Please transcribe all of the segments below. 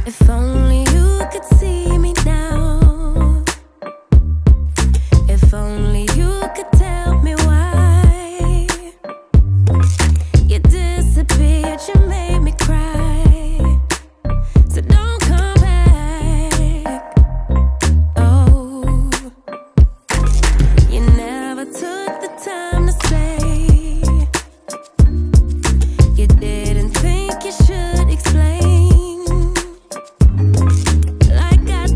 If only you could see me now. If only you could tell me why you disappeared, you made me cry. So don't come back. Oh, you never took the time to say. You didn't think you should explain. Like I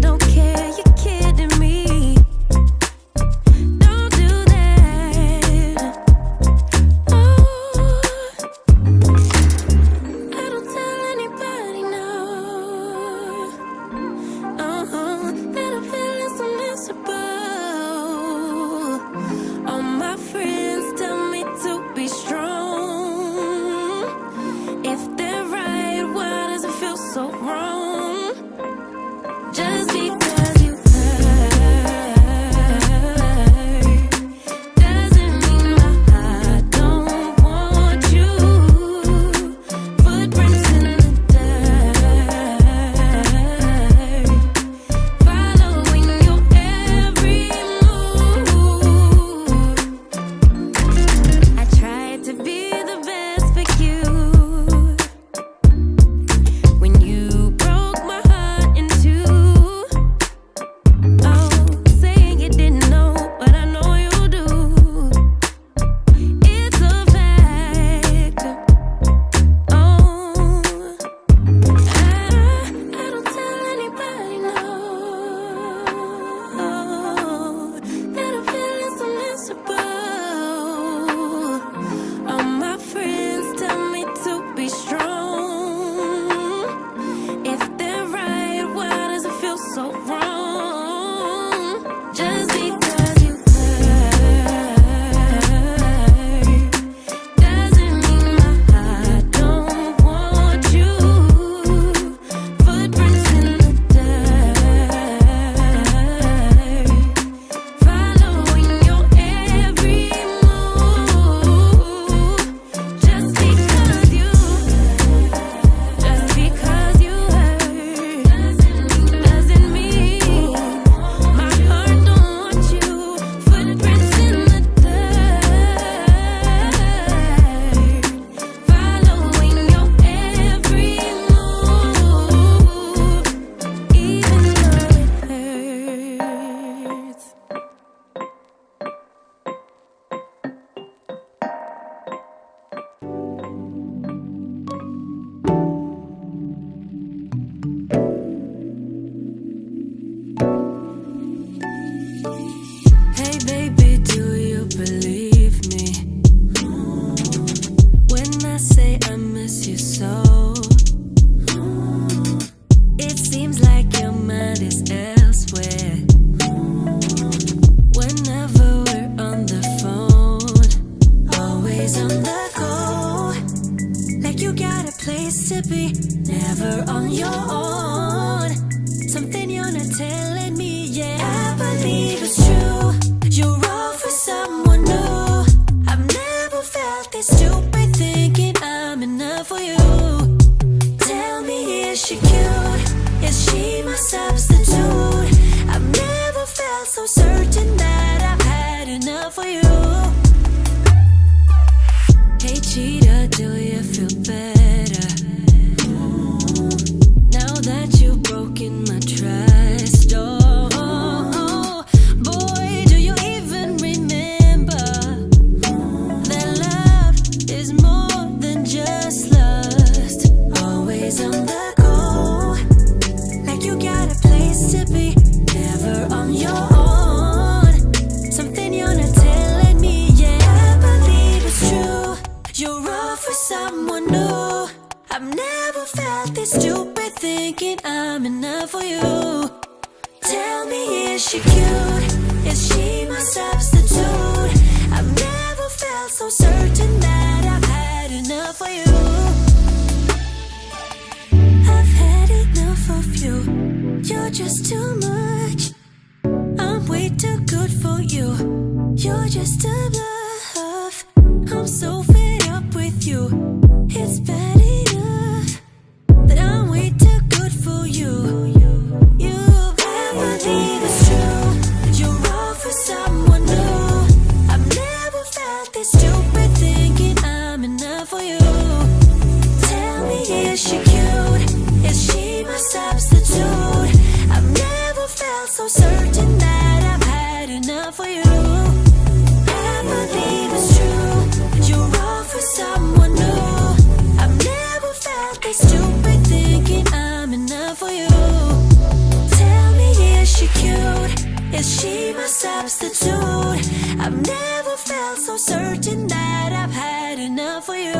Hey baby, do you believe me when I say I miss you so? It seems like your mind is elsewhere whenever we're on the phone. Always on the go, like you got a place to be, never on your own. Something you're not telling me yet. I believe it's true, you're all for someone new. I've never felt this stupid, thinking I'm enough for you. Tell me, is she cute? Is she my substitute? I've never felt so certain that I've had enough for you. Hey cheater, do you feel better now that you've broken my trust? Oh, boy, do you even remember that love is more than just lust? Always on the go, like you got a place to be, never on your own. Something you're not telling me yet. I believe it's true, you're all for someone new. I've never felt this stupid, thinking I'm enough for you. Tell me, is she cute? Is she my substitute? I've never felt so certain that I've had enough for you. I've had enough of you, you're just too much. I'm way too good for you, you're just a bluff. I'm so fed up with you, it's bad enough that I'm way too good for you. I believe it's true, you're all for someone new. I've never felt this stupid, thinking I'm enough for you. Tell me, is she cute? Is she my substitute? I've never felt so certain that I've had enough for you. I believe it's true, you're all for someone new. I've never felt this stupid, thinking I'm enough for you. Tell me, is she cute? Is she my substitute? I've never felt so certain that I've had enough for you.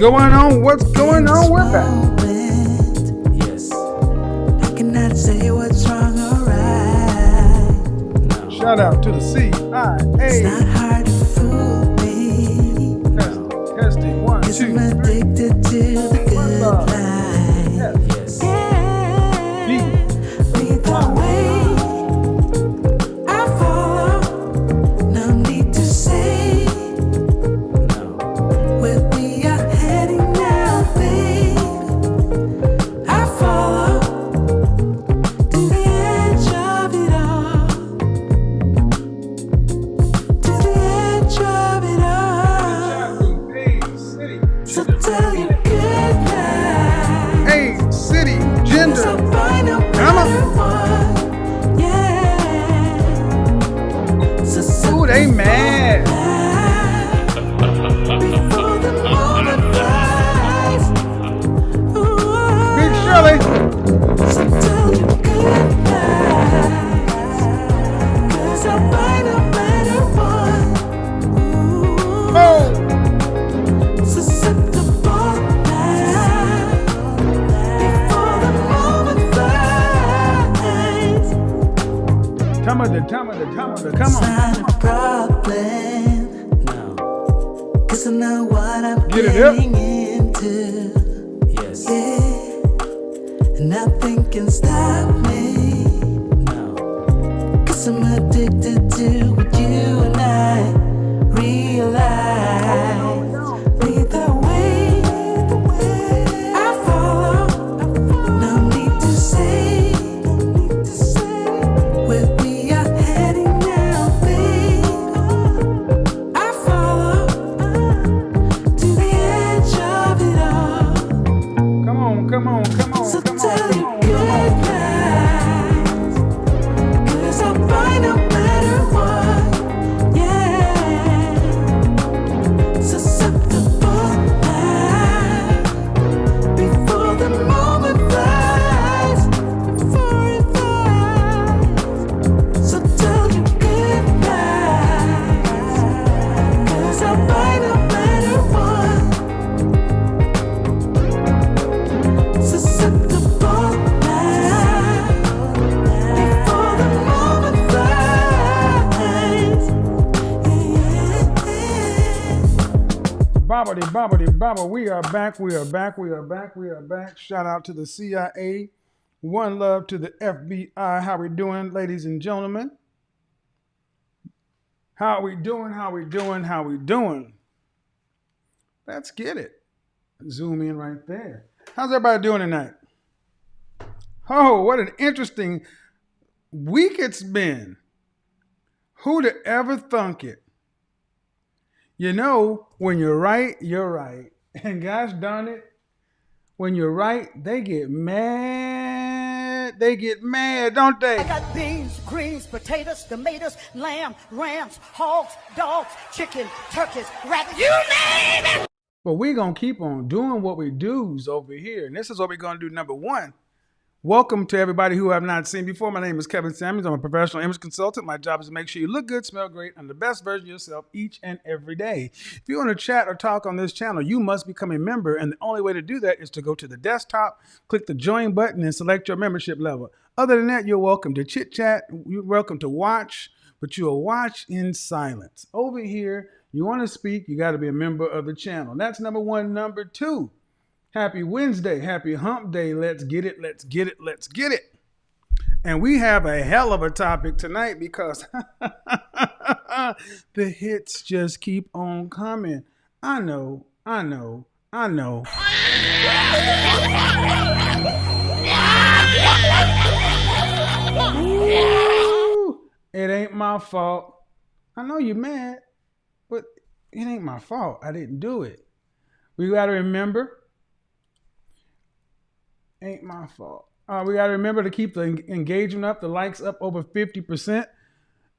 going on? What's going on? We're back. Yes. I cannot say what's wrong or right. No. Shout out to the CIA. It's not hard to fool me. Testing. 1, 2, 3. I'm addicted to the good life. Yes. Yeah. Lead the way. I follow. No need to say. No. Where we are heading now, babe. I follow to the edge of it all. To the edge of it all. So tell your good night. Hey, city, gender. Come on. Yeah. So Ooh, they mad. before the moment flies. Big Shirley. So tell your good night. 'Cause I'll buy no matter what. Oh. So set the bar now. Before the moment flies. Come on. It's not a problem. No. 'Cause I know what I'm Get it up. getting into. Yes. Yeah. And nothing can stop me. No. 'Cause I'm addicted to what you and I realize. Lead the way. I follow. No need to say. Where we are heading now, babe. I follow to the edge of it all. Come on. So tell you good night. 'Cause I'll buy no matter what. Yeah. So set the bar now. Before the moment flies. Before it flies. So tell you good night. 'Cause I'll buy no matter what. So set the bar now. Before the moment flies. Bobbity bobble. We are back. Shout out to the CIA. One love to the FBI. How we doing, ladies and gentlemen? How we doing? Let's get it. Zoom in right there. How's everybody doing tonight? Oh, what an interesting week it's been. Who'd have ever thunk it? You know, when you're right, you're right. And gosh darn it, when you're right, they get mad. Don't they? I got beans, greens, potatoes, tomatoes, lamb, rams, hogs, dogs, chicken, turkeys, rabbits, you name it! But we're going to keep on doing what we do's over here. And this is what we're going to do. Number one, welcome to everybody who I've not seen before. My name is Kevin Samuels. I'm a professional image consultant. My job is to make sure you look good, smell great, and the best version of yourself each and every day. If you want to chat or talk on this channel, you must become a member. And the only way to do that is to go to the desktop, click the join button, and select your membership level. Other than that, you're welcome to chit chat. You're welcome to watch, but you'll watch in silence. Over here, you want to speak, you got to be a member of the channel. That's number one. Number two, happy Wednesday, happy hump day. Let's get it. And we have a hell of a topic tonight because the hits just keep on coming. I know. Ooh, it ain't my fault. I know you're mad, but it ain't my fault. I didn't do it. We got to remember, ain't my fault. We got to remember to keep the engagement up, the likes up over 50%.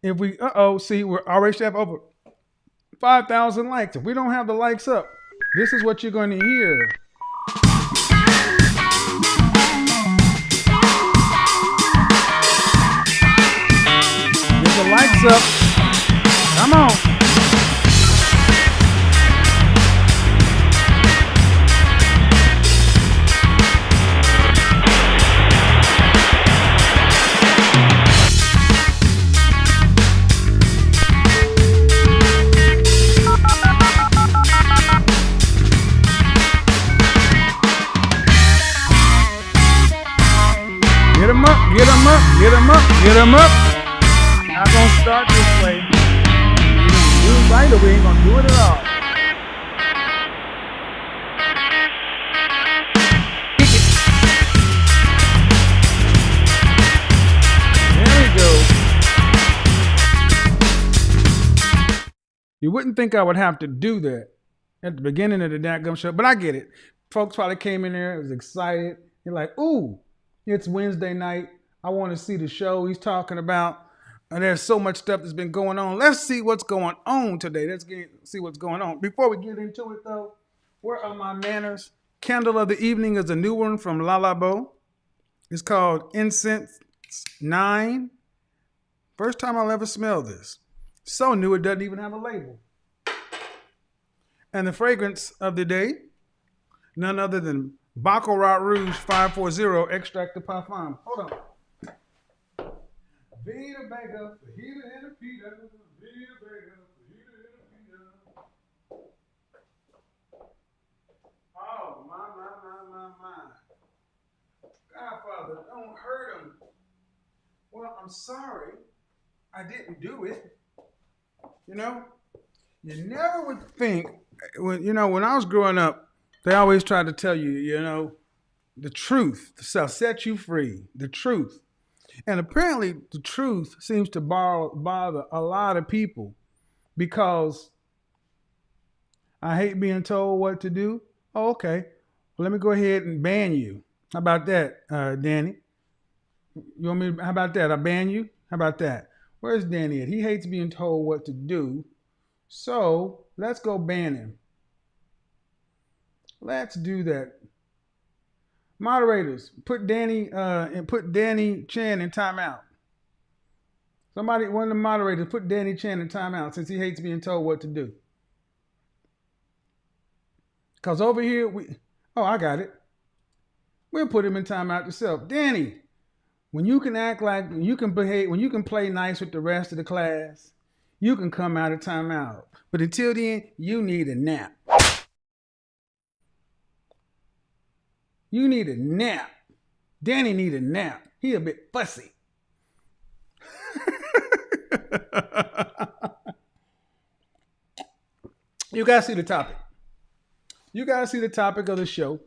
If we, see, we're already have over 5,000 likes. If we don't have the likes up, this is what you're going to hear. Get the likes up. Come on. Get them up, get them up, get them up. Not gonna start this way. We gonna do it right or we ain't gonna do it at all. There we go. You wouldn't think I would have to do that at the beginning of the dadgum show, but I get it. Folks probably came in there, was excited. You're like, ooh, it's Wednesday night. I want to see the show he's talking about. And there's so much stuff that's been going on. Let's see what's going on today. See what's going on. Before we get into it, though, where are my manners? Candle of the Evening is a new one from Lalabo. It's called Incense 9. First time I'll ever smell this. So new it doesn't even have a label. And the fragrance of the day, none other than Baccarat Rouge 540 Extract de Parfum. Hold on. Vita Vega, Fajita and a Pita. Vita Vega, Fajita and a Pita. Oh, my. Godfather, don't hurt him. Well, I'm sorry. I didn't do it. You know? You never would think, when I was growing up, they always tried to tell you, the truth shall set you free. The truth. And apparently the truth seems to bother a lot of people because I hate being told what to do. Oh, okay. Well, let me go ahead and ban you. How about that, Danny? You want me? How about that? I ban you? How about that? Where's Danny at? He hates being told what to do. So let's go ban him. Let's do that. Moderators, put Danny Chan in timeout. One of the moderators, put Danny Chan in timeout since he hates being told what to do. Because over here, I got it. We'll put him in timeout yourself. Danny, when you can act like, when you can behave, when you can play nice with the rest of the class, you can come out of timeout. But until then, you need a nap. You need a nap. Danny need a nap. He a bit fussy. You guys see the topic. You guys see the topic of the show.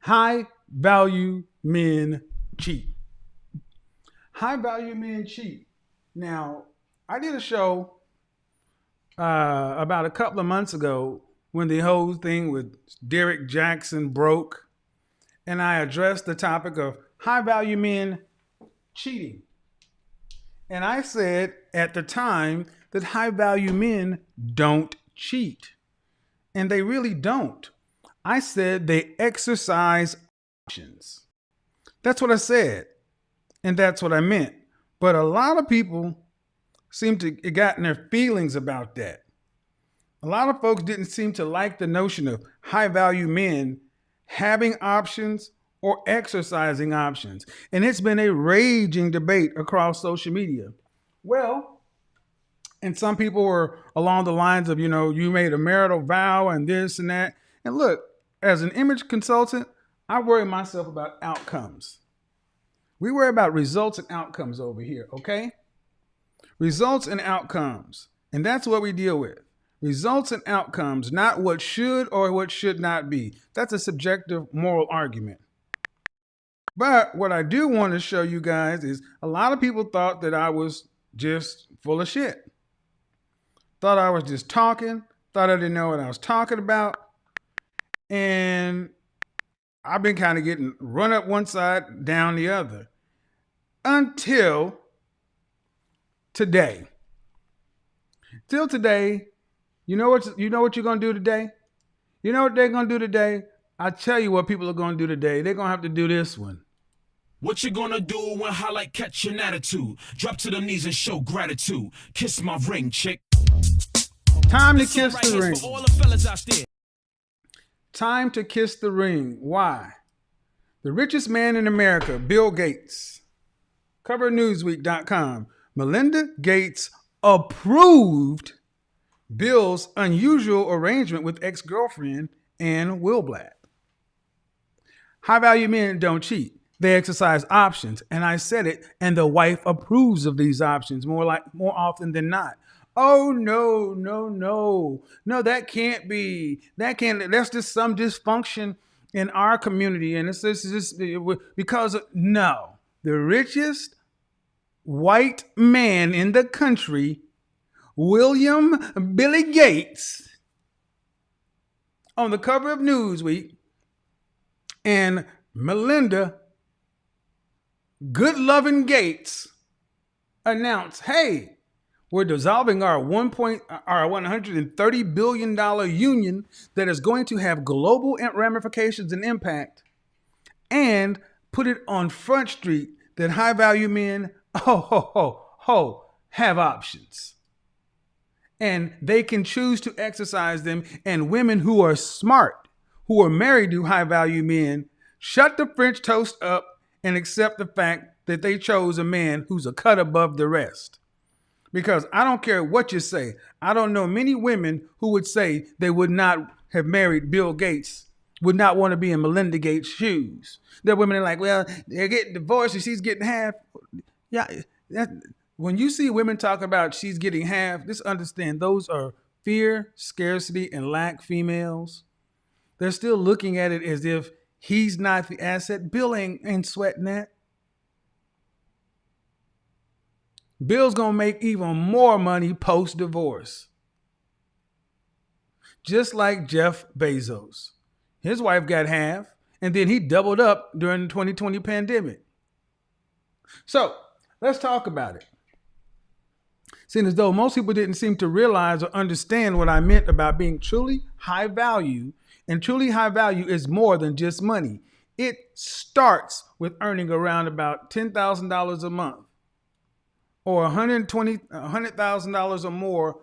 High value men cheat. High value men cheat. Now, I did a show about a couple of months ago when the whole thing with Derek Jackson broke. And I addressed the topic of high value men cheating. And I said at the time that high value men don't cheat. And they really don't. I said they exercise options. That's what I said. And that's what I meant. But a lot of people seem to have gotten their feelings about that. A lot of folks didn't seem to like the notion of high value men having options or exercising options. And it's been a raging debate across social media. Well, and some people were along the lines of, you made a marital vow and this and that. And look, as an image consultant, I worry myself about outcomes. We worry about results and outcomes over here, okay? Results and outcomes. And that's what we deal with. Results and outcomes, not what should or what should not be. That's a subjective moral argument. But what I do want to show you guys is a lot of people thought that I was just full of shit. Thought I was just talking. Thought I didn't know what I was talking about. And I've been kind of getting run up one side, down the other. Until today. Till today, you know what you're going to do today? You know what they're going to do today? I tell you what people are going to do today. They're going to have to do this one. What you gonna do when highlight catch an attitude? Drop to the knees and show gratitude. Kiss my ring, chick. Time to kiss the ring. For all the fellas out there. Time to kiss the ring. Why? The richest man in America, Bill Gates. Cover Newsweek.com. Melinda Gates approved Bill's unusual arrangement with ex-girlfriend Ann Wilblatt. High value men don't cheat. They exercise options. And I said it, and the wife approves of these options more often than not. Oh no, no, no. No, that can't be. That's just some dysfunction in our community. And it's just because no. The richest white man in the country, William Billy Gates, on the cover of Newsweek, and Melinda Good-Loving Gates announced, hey, we're dissolving our $130 billion union that is going to have global ramifications and impact, and put it on Front Street that high value men, have options. And they can choose to exercise them. And women who are smart, who are married to high value men, shut the French toast up and accept the fact that they chose a man who's a cut above the rest. Because I don't care what you say. I don't know many women who would say they would not have married Bill Gates, would not want to be in Melinda Gates' shoes. There are women that are like, well, they're getting divorced and she's getting half. Yeah, when you see women talk about she's getting half, just understand those are fear, scarcity, and lack females. They're still looking at it as if he's not the asset. Bill ain't sweating that. Bill's going to make even more money post-divorce. Just like Jeff Bezos. His wife got half, and then he doubled up during the 2020 pandemic. So, let's talk about it. Seeing as though most people didn't seem to realize or understand what I meant about being truly high value, and truly high value is more than just money. It starts with earning around about $10,000 a month or $100,000 or more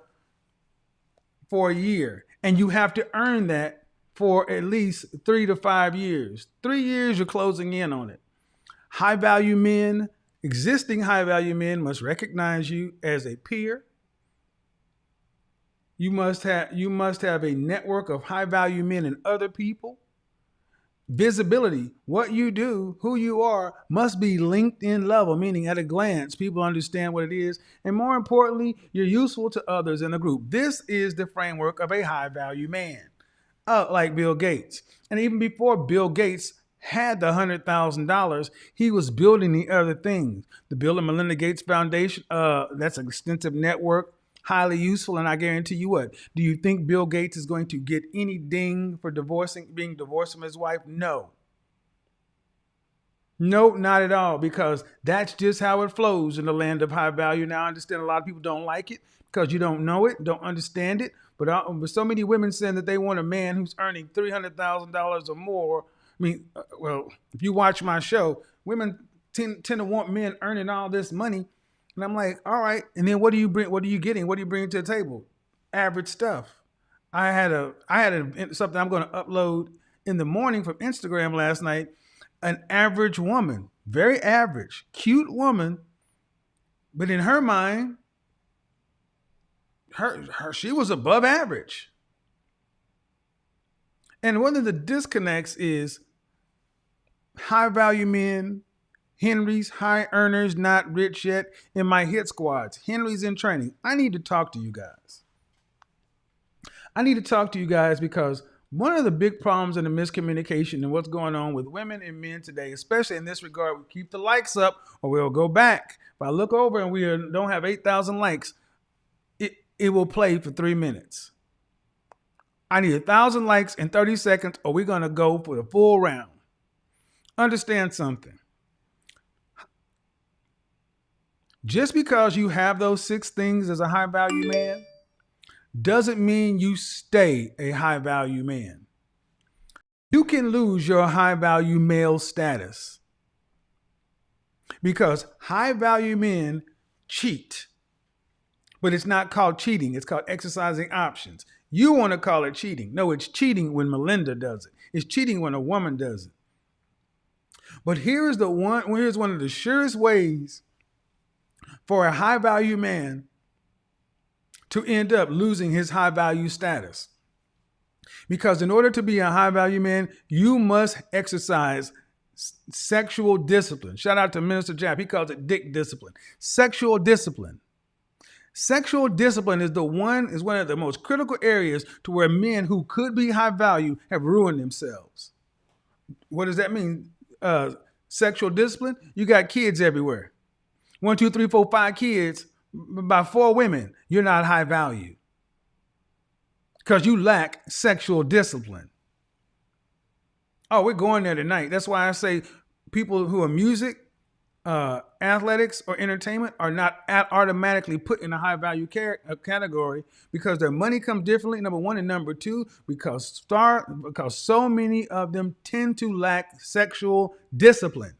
for a year. And you have to earn that for at least 3 to 5 years. 3 years, you're closing in on it. High value men, existing high value men must recognize you as a peer. You must have a network of high value men and other people. Visibility, what you do, who you are, must be LinkedIn level, meaning at a glance, people understand what it is. And more importantly, you're useful to others in the group. This is the framework of a high value man, like Bill Gates. And even before Bill Gates had the $100,000, he was building the other things. The Bill and Melinda Gates Foundation, that's an extensive network, highly useful. And I guarantee you what, do you think Bill Gates is going to get any ding for being divorced from his wife? No. No, not at all, because that's just how it flows in the land of high value. Now, I understand a lot of people don't like it because you don't know it, don't understand it. But so many women saying that they want a man who's earning $300,000 or more. I mean, if you watch my show, women tend to want men earning all this money. And I'm like, all right. And then what do you bring? What are you getting? What do you bring to the table? Average stuff. I had something I'm going to upload in the morning from Instagram last night. An average woman, very average, cute woman, but in her mind, she was above average. And one of the disconnects is high value men, Henry's, high earners, not rich yet, in my hit squads. Henry's in training. I need to talk to you guys. Because one of the big problems in the miscommunication and what's going on with women and men today, especially in this regard, we keep the likes up or we'll go back. If I look over and we don't have 8,000 likes, it will play for 3 minutes. I need 1,000 likes in 30 seconds or we're going to go for the full round. Understand something. Just because you have those 6 things as a high value man doesn't mean you stay a high value man. You can lose your high value male status because high value men cheat. But it's not called cheating. It's called exercising options. You want to call it cheating. No, it's cheating when Melinda does it. It's cheating when a woman does it. But here's one of the surest ways for a high value man to end up losing his high value status. Because in order to be a high value man, you must exercise Sexual discipline. Shout out to Minister Jap. He calls it dick discipline. Sexual discipline. Sexual discipline is one of the most critical areas to where men who could be high value have ruined themselves. What does that mean? Sexual discipline? You got kids everywhere. 1, 2, 3, 4, 5 kids by 4 women. You're not high value because you lack sexual discipline. Oh, we're going there tonight. That's why I say people who are music, athletics, or entertainment are not automatically put in a high value category because their money comes differently, number one, and number two, because so many of them tend to lack sexual discipline.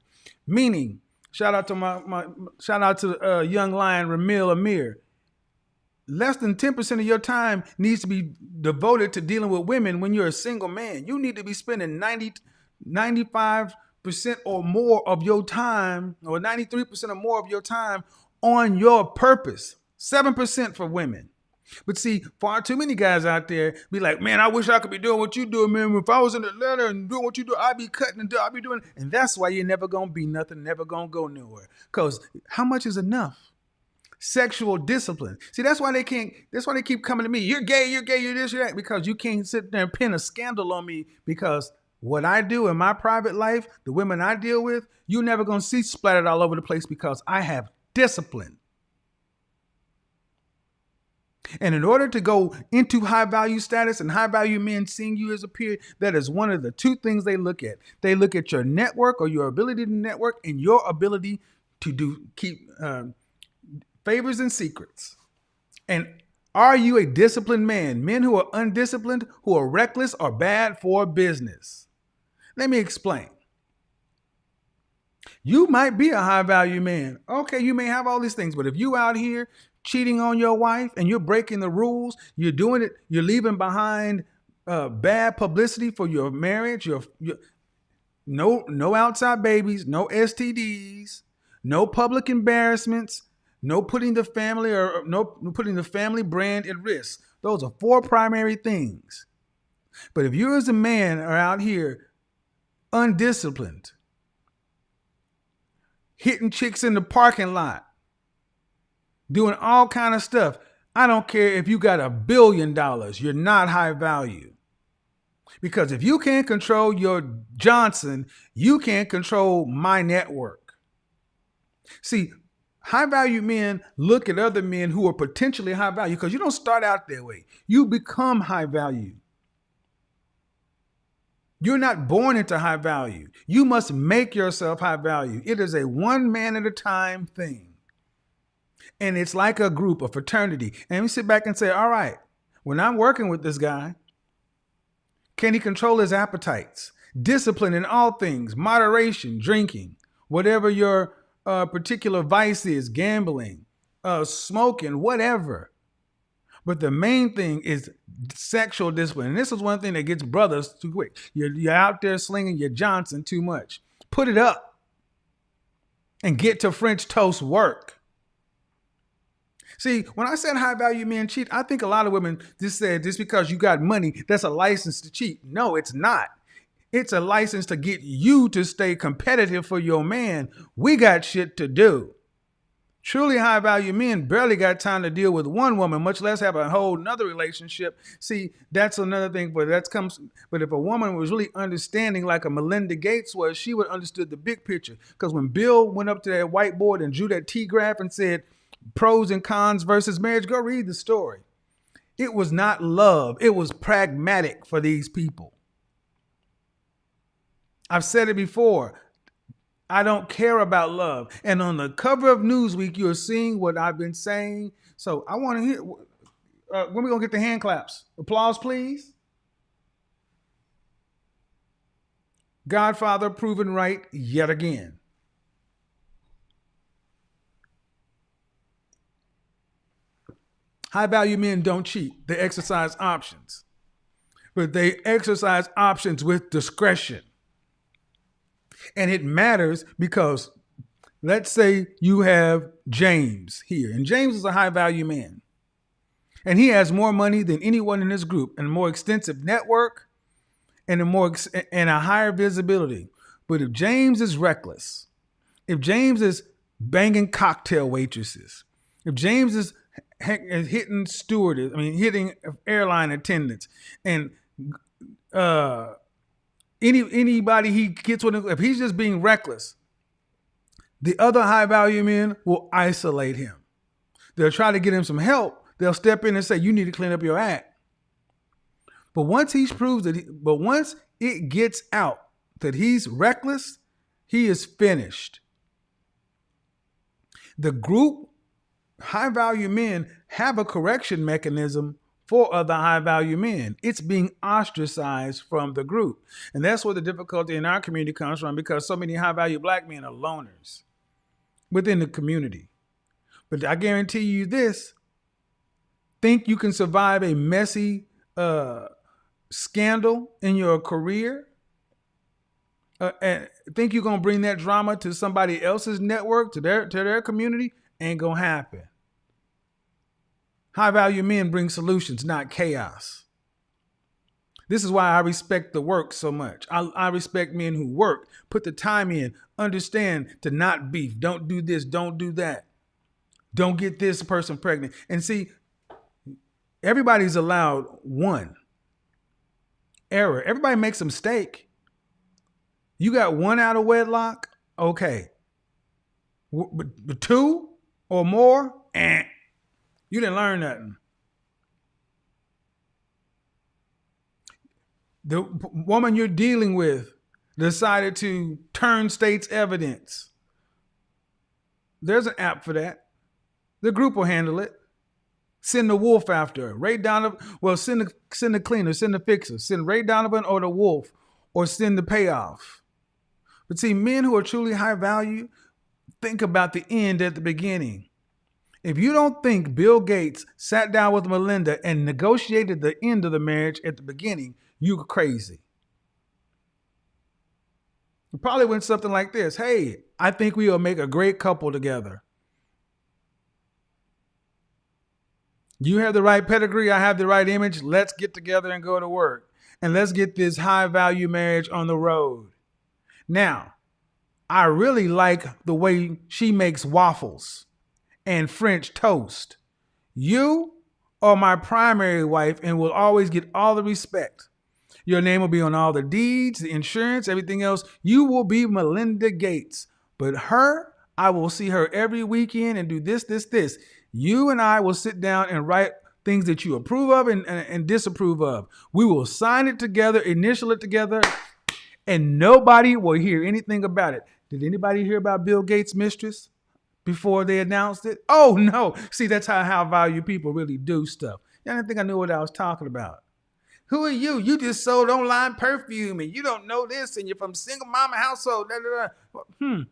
Meaning, shout out to young lion Ramil Amir. Less than 10% of your time needs to be devoted to dealing with women when you're a single man. You need to be spending 95% or more of your time, or 93% or more of your time on your purpose. 7% for women. But see, far too many guys out there be like, man, I wish I could be doing what you do, man. If I was in Atlanta and doing what you do, I'd be cutting and I'd be doing. And that's why you're never going to be nothing, never going to go nowhere. Because how much is enough? Sexual discipline. See, that's why they keep coming to me. You're gay, you're this, you're that. Because you can't sit there and pin a scandal on me because what I do in my private life, the women I deal with, you're never going to see splattered all over the place because I have discipline. And in order to go into high value status and high value men seeing you as a peer, that is one of the 2 things they look at. They look at your network or your ability to network and your ability to keep favors and secrets. And are you a disciplined man? Men who are undisciplined, who are reckless, are bad for business. Let me explain. You might be a high value man. Okay, you may have all these things, but if you out here cheating on your wife and you're breaking the rules, you're doing it, you're leaving behind bad publicity for your marriage, no outside babies, no STDs, no public embarrassments, no putting the family brand at risk. Those are 4 primary things. But if you as a man are out here undisciplined, hitting chicks in the parking lot, doing all kind of stuff, I don't care if you got $1 billion, you're not high value. Because if you can't control your Johnson, you can't control my network. See, high value men look at other men who are potentially high value because you don't start out that way. You become high value. You're not born into high value. You must make yourself high value. It is a one man at a time thing. And it's like a group, a fraternity. And we sit back and say, all right, when I'm working with this guy, can he control his appetites? Discipline in all things, moderation, drinking, whatever your particular vice is, gambling, smoking, whatever. But the main thing is sexual discipline. And this is one thing that gets brothers too quick. You're out there slinging your Johnson too much. Put it up and get to French toast work. See, when I said high value men cheat, I think a lot of women just said just because you got money, that's a license to cheat. No, it's not. It's a license to get you to stay competitive for your man. We got shit to do. Truly high value men barely got time to deal with one woman, much less have a whole nother relationship. See, that's another thing, but if a woman was really understanding like a Melinda Gates was, she would understood the big picture. Because when Bill went up to that whiteboard and drew that T-graph and said pros and cons versus marriage, go read the story. It was not love. It was pragmatic for these people. I've said it before. I don't care about love. And on the cover of Newsweek, you're seeing what I've been saying. So I want to hear, when are we going to get the hand claps? Applause, please. Godfather proven right yet again. High value men don't cheat. They exercise options. But they exercise options with discretion. And it matters because let's say you have James here. And James is a high value man. And he has more money than anyone in this group and a more extensive network and a higher visibility. But if James is reckless, if James is banging cocktail waitresses, if James is hitting hitting airline attendants, and anybody he gets with, if he's just being reckless, the other high value men will isolate him. They'll try to get him some help. They'll step in and say, you need to clean up your act. But once once it gets out that he's reckless, he is finished. The group high value men have a correction mechanism for other high value men. It's being ostracized from the group. And that's where the difficulty in our community comes from, because so many high value black men are loners within the community. But I guarantee you this, think you can survive a messy scandal in your career? And think you're going to bring that drama to somebody else's network, to their community? Ain't going to happen. High value men bring solutions, not chaos. This is why I respect the work so much. I respect men who work, put the time in, understand to not beef. Don't do this, don't do that. Don't get this person pregnant. And see, everybody's allowed one error. Everybody makes a mistake. You got one out of wedlock, okay. But two or more, you didn't learn nothing. The woman you're dealing with decided to turn state's evidence. There's an app for that. The group will handle it. Send the wolf after her. Ray Donovan, send the cleaner, send the fixer. Send Ray Donovan or the wolf, or send the payoff. But see, men who are truly high value think about the end at the beginning. If you don't think Bill Gates sat down with Melinda and negotiated the end of the marriage at the beginning, you're crazy. It probably went something like this. Hey, I think we will make a great couple together. You have the right pedigree. I have the right image. Let's get together and go to work. And let's get this high value marriage on the road. Now, I really like the way she makes waffles and French toast. You are my primary wife and will always get all the respect. Your name will be on all the deeds, the insurance, everything else. You will be Melinda Gates. But her, I will see her every weekend and do this. You and I will sit down and write things that you approve of and disapprove of. We will sign it together, initial it together, and nobody will hear anything about it. Did anybody hear about Bill Gates' mistress before they announced it? Oh, no. See, that's how high value people really do stuff. Y'all didn't think I knew what I was talking about. Who are you? You just sold online perfume and you don't know this and you're from single mama household. Y'all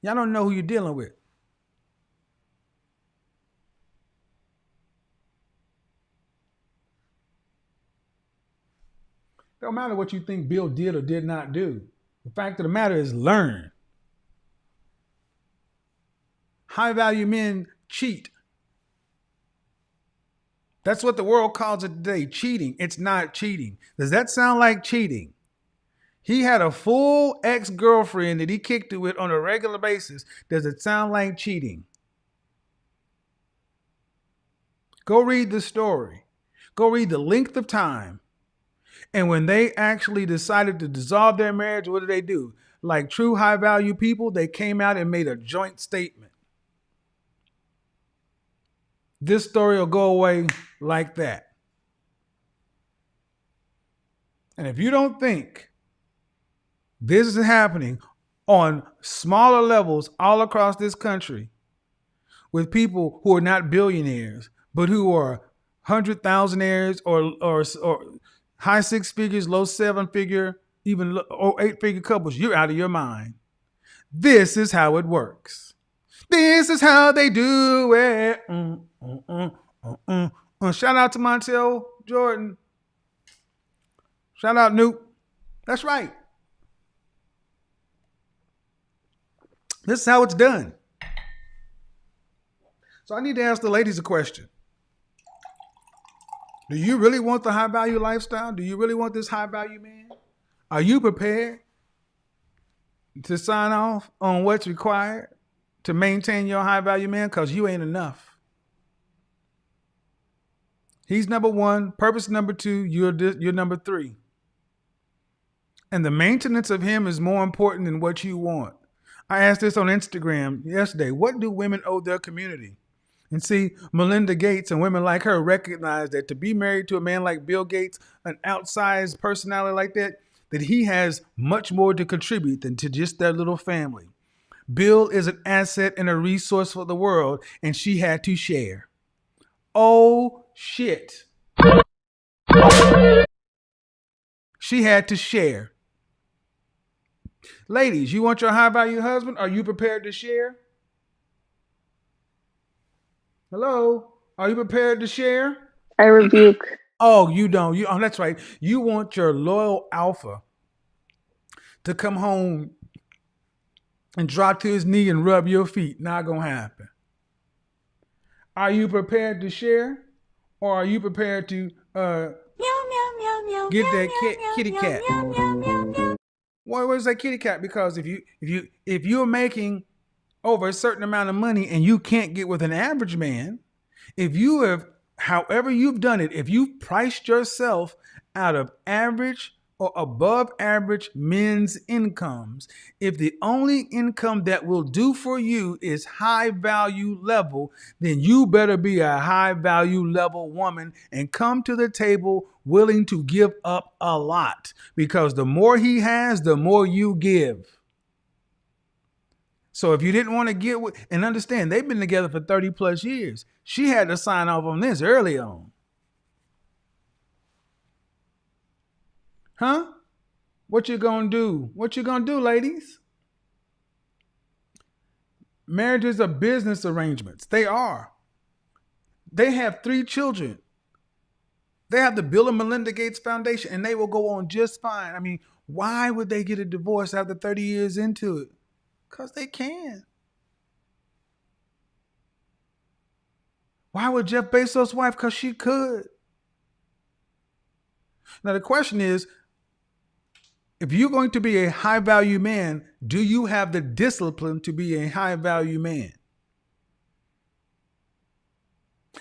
don't know who you're dealing with. Don't matter what you think Bill did or did not do. The fact of the matter is learn. High value men cheat. That's what the world calls it today, cheating. It's not cheating. Does that sound like cheating? He had a full ex-girlfriend that he kicked it with on a regular basis. Does it sound like cheating? Go read the story. Go read the length of time. And when they actually decided to dissolve their marriage, what did they do? Like true high value people, they came out and made a joint statement. This story will go away like that. And if you don't think this is happening on smaller levels all across this country with people who are not billionaires, but who are 100,000aires or high six figures, low seven figure, even or 8-figure couples, you're out of your mind. This is how it works. This is how they do it. Shout out to Montel Jordan. Shout out Newt. That's right. This is how it's done. So I need to ask the ladies a question. Do you really want the high value lifestyle? Do you really want this high value man? Are you prepared to sign off on what's required to maintain your high value man? Because you ain't enough. He's number one. Purpose number two. You're number three. And the maintenance of him is more important than what you want. I asked this on Instagram yesterday. What do women owe their community? And see, Melinda Gates and women like her recognize that to be married to a man like Bill Gates, an outsized personality like that he has much more to contribute than to just their little family. Bill is an asset and a resource for the world, and she had to share. Oh, shit. She had to share. Ladies, you want your high value husband? Are you prepared to share? Hello? Are you prepared to share? I rebuke. Oh, you don't. That's right. You want your loyal alpha to come home and drop to his knee and rub your feet. Not gonna happen. Are you prepared to share? Or are you prepared to get that kitty cat? What is that kitty cat? Because if you're making over a certain amount of money and you can't get with an average man, if you have, however you've done it, if you've priced yourself out of average or above average men's incomes, if the only income that will do for you is high value level, then you better be a high value level woman and come to the table willing to give up a lot, because the more he has, the more you give. So if you didn't want to get with, and understand, they've been together for 30 plus years. She had to sign off on this early on. Huh? What you gonna do? What you gonna do, ladies? Marriages are business arrangements. They are. They have 3 children. They have the Bill and Melinda Gates Foundation, and they will go on just fine. I mean, why would they get a divorce after 30 years into it? Because they can. Why would Jeff Bezos' wife? Because she could. Now the question is, if you're going to be a high value man, do you have the discipline to be a high value man?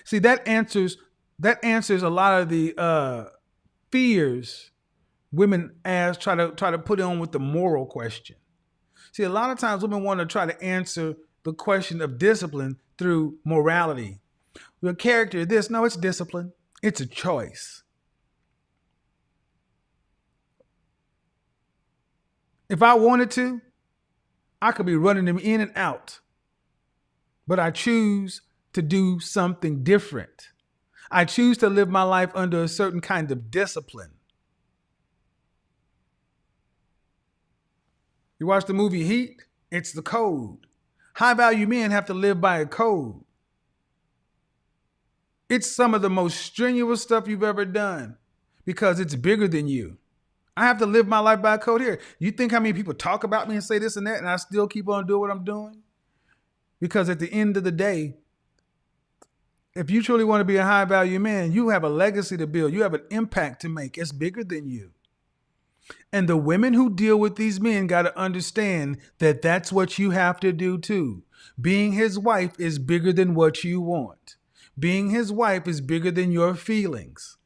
See, that answers a lot of the fears women try to put on with the moral question. See, a lot of times women want to try to answer the question of discipline through morality. Your character, this, no, it's discipline. It's a choice. If I wanted to, I could be running them in and out. But I choose to do something different. I choose to live my life under a certain kind of discipline. You watch the movie Heat? It's the code. High value men have to live by a code. It's some of the most strenuous stuff you've ever done because it's bigger than you. I have to live my life by a code here. You think how many people talk about me and say this and that, and I still keep on doing what I'm doing? Because at the end of the day, if you truly want to be a high value man, you have a legacy to build. You have an impact to make. It's bigger than you. And the women who deal with these men got to understand that that's what you have to do too. Being his wife is bigger than what you want. Being his wife is bigger than your feelings.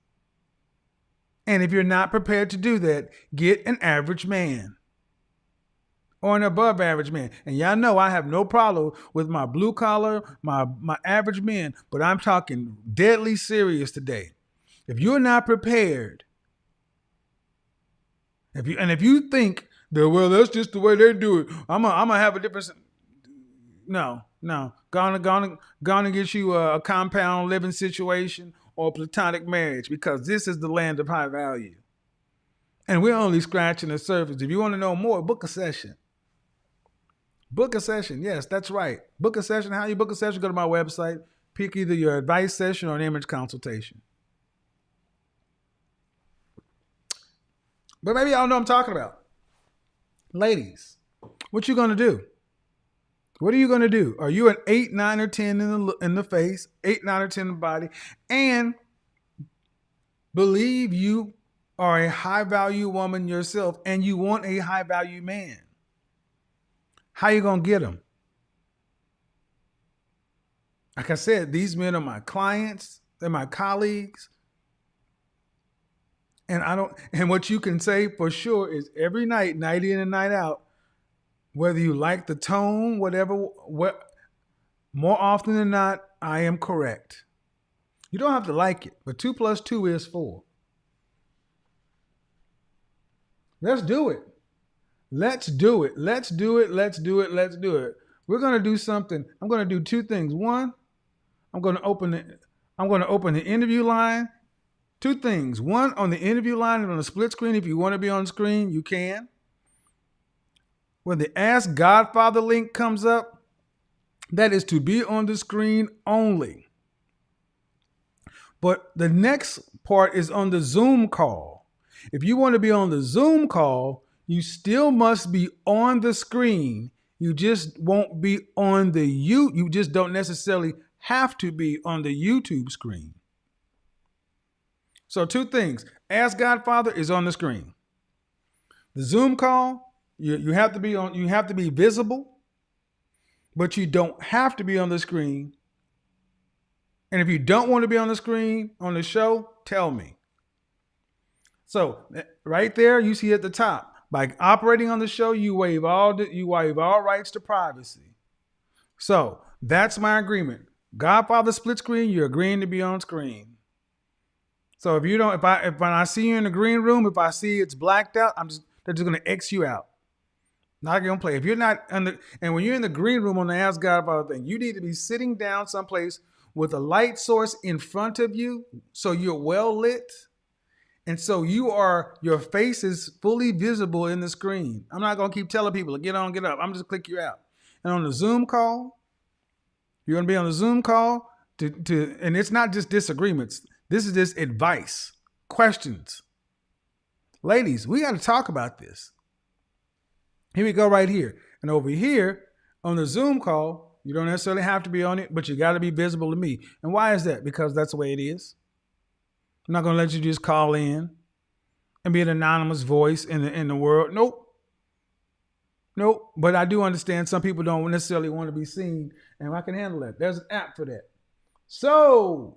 And if you're not prepared to do that, get an average man or an above average man. And y'all know I have no problem with my blue collar, my average men, but I'm talking deadly serious today. If you're not prepared, if you think that, well, that's just the way they do it, I'm gonna have a different. No. Gonna get you a compound living situation or platonic marriage, because this is the land of high value. And we're only scratching the surface. If you want to know more, book a session. Book a session. Yes, that's right. Book a session. How you book a session? Go to my website. Pick either your advice session or an image consultation. But maybe y'all know what I'm talking about. Ladies, what you gonna do? What are you gonna do? Are you an 8, 9, or 10 in the face, 8, 9, or 10 in the body, and believe you are a high value woman yourself and you want a high value man? How you going to get them? Like I said, these men are my clients. They're my colleagues. And what you can say for sure is every night, night in and night out, whether you like the tone, more often than not, I am correct. You don't have to like it, but 2 + 2 is 4. Let's do it. Let's do it. Let's do it. Let's do it. Let's do it. We're going to do something. I'm going to do 2 things. One, I'm going to open the interview line. 2 things. One, on the interview line and on the split screen. If you want to be on the screen, you can. When the Ask Godfather link comes up, that is to be on the screen only. But the next part is on the Zoom call. If you want to be on the Zoom call, you still must be on the screen. You just won't be on you just don't necessarily have to be on the YouTube screen. So 2 things. Ask Godfather is on the screen. The Zoom call, you have to be visible, but you don't have to be on the screen. And if you don't want to be on the screen on the show, tell me. So right there, you see at the top, by operating on the show, you waive all rights to privacy. So that's my agreement. Godfather split screen, you're agreeing to be on screen. So if when I see you in the green room, if I see it's blacked out, they're just gonna X you out. Not gonna play. If you're not and when you're in the green room on the Ask Godfather thing, you need to be sitting down someplace with a light source in front of you, so you're well lit, and so your face is fully visible in the screen. I'm not gonna keep telling people to get on, get up. I'm just click you out. And on the Zoom call, you're gonna be on the Zoom call and it's not just disagreements. This is just advice, questions. Ladies, we got to talk about this. Here we go right here. And over here on the Zoom call, you don't necessarily have to be on it, but you got to be visible to me. And why is that? Because that's the way it is. I'm not going to let you just call in and be an anonymous voice in the world. Nope. But I do understand some people don't necessarily want to be seen, and I can handle that. There's an app for that. So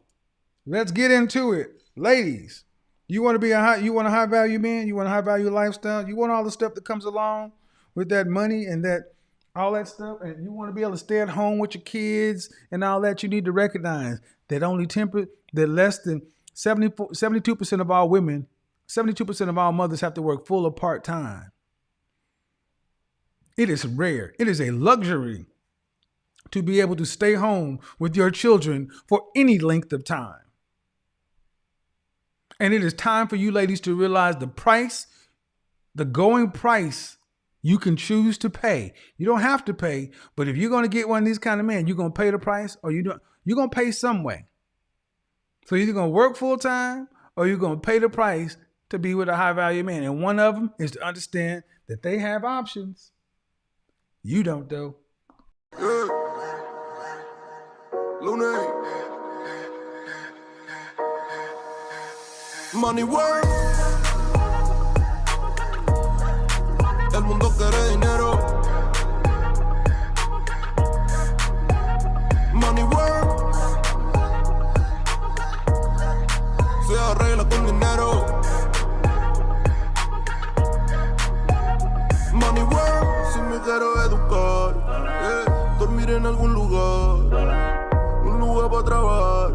let's get into it. Ladies, you want a high value man? You want a high value lifestyle? You want all the stuff that comes along with that money and all that stuff? And you want to be able to stay at home with your kids and all that? You need to recognize that less than 72% of all women, 72% of all mothers have to work full or part-time. It is rare. It is a luxury to be able to stay home with your children for any length of time. And it is time for you ladies to realize the going price you can choose to pay. You don't have to pay, but if you're going to get one of these kind of men, you're going to pay the price or you're going to pay some way. So you're either going to work full time or you're going to pay the price to be with a high value man. And one of them is to understand that they have options. You don't though. Yeah. Lune. Money work. El mundo quiere dinero. Money work. Se arregla con dinero. Money work. Si me quiero educar, dormir en algún lugar, un lugar para trabajar,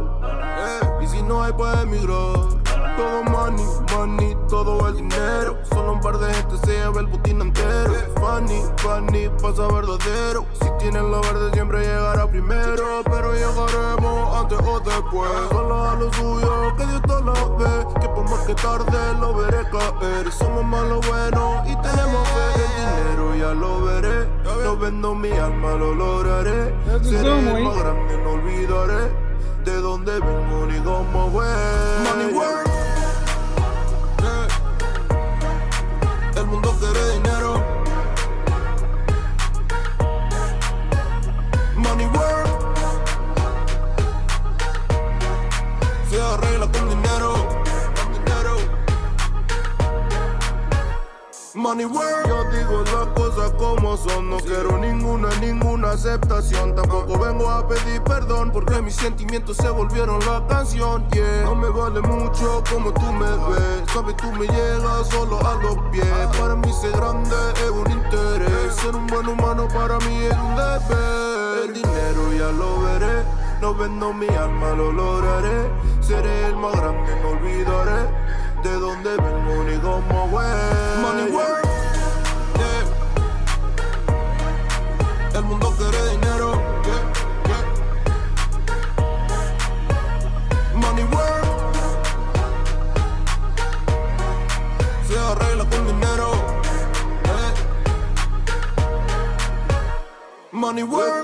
y si no hay para emigrar. Todo money, todo el dinero. Solo un par de gente se lleva el botín entero. Funny, pasa verdadero. Si tienen lo verde siempre llegará primero. Pero llegaremos antes o después. Solo a lo suyo, que Dios todo lo ve. Que por más que tarde lo veré caer. Somos más lo bueno y tenemos fe. El dinero ya lo veré. No vendo mi alma, lo lograré. Seré el más grande, no olvidaré de dónde vengo ni cómo fue. Money work. El mundo quiere dinero. Money work. Se arregla con dinero. Money work. Yo digo las cosas como son. No quiero ninguna aceptación. Tampoco vengo a pedir perdón, porque mis sentimientos se volvieron la canción. Yeah. No me vale mucho como tú me ves. Sabes, tú me llegas solo a los pies. Para mí ser grande es un interés. Ser un buen humano para mí es un deber. El dinero ya lo veré. No vendo mi alma, lo lograré. Seré el más grande, no olvidaré de dónde vengo ni cómo voy. Money work, yeah. El mundo quiere dinero, yeah, yeah. Money work, se arregla con dinero, yeah. Money work,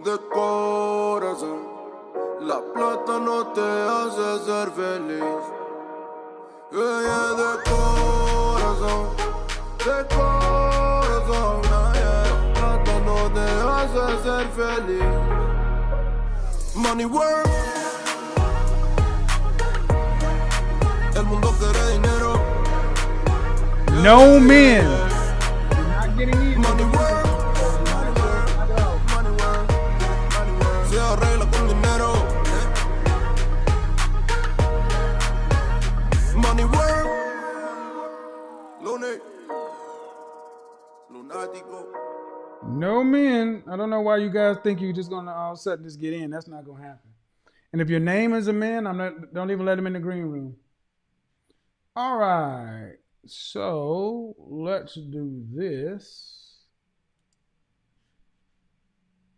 de corazón. La plata no te hace ser feliz. Yeah, de corazón, yeah. La plata no te hace ser feliz. Money work. El mundo quiere dinero. No men. You're not getting either. Money work. Se arregla con dinero. Money work. Lunático. No men. I don't know why you guys think you're just gonna all of a sudden just get in. That's not gonna happen. And if your name is a man, don't even let him in the green room. All right. So let's do this.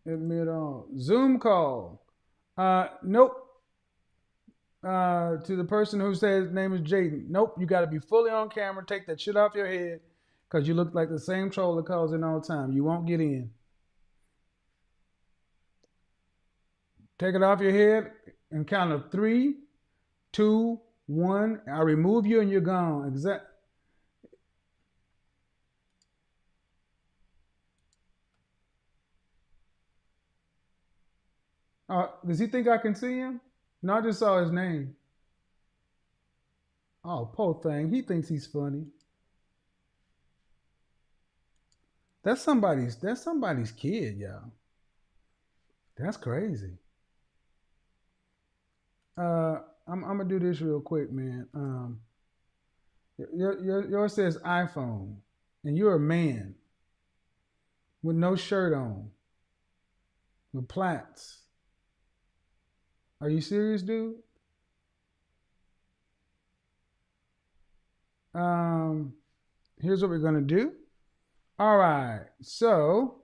Admit all. Zoom call. Nope. To the person who says his name is Jaden. Nope. You got to be fully on camera. Take that shit off your head because you look like the same troll that calls in all the time. You won't get in. Take it off your head and count of 3, 2, 1. I remove you and you're gone. Exact. Does he think I can see him? No, I just saw his name. Oh, poor thing. He thinks he's funny. That's somebody's kid, y'all. That's crazy. I'm gonna do this real quick, man. Yours says iPhone, and you're a man with no shirt on, with plaits. Are you serious, dude? Here's what we're gonna do. All right, so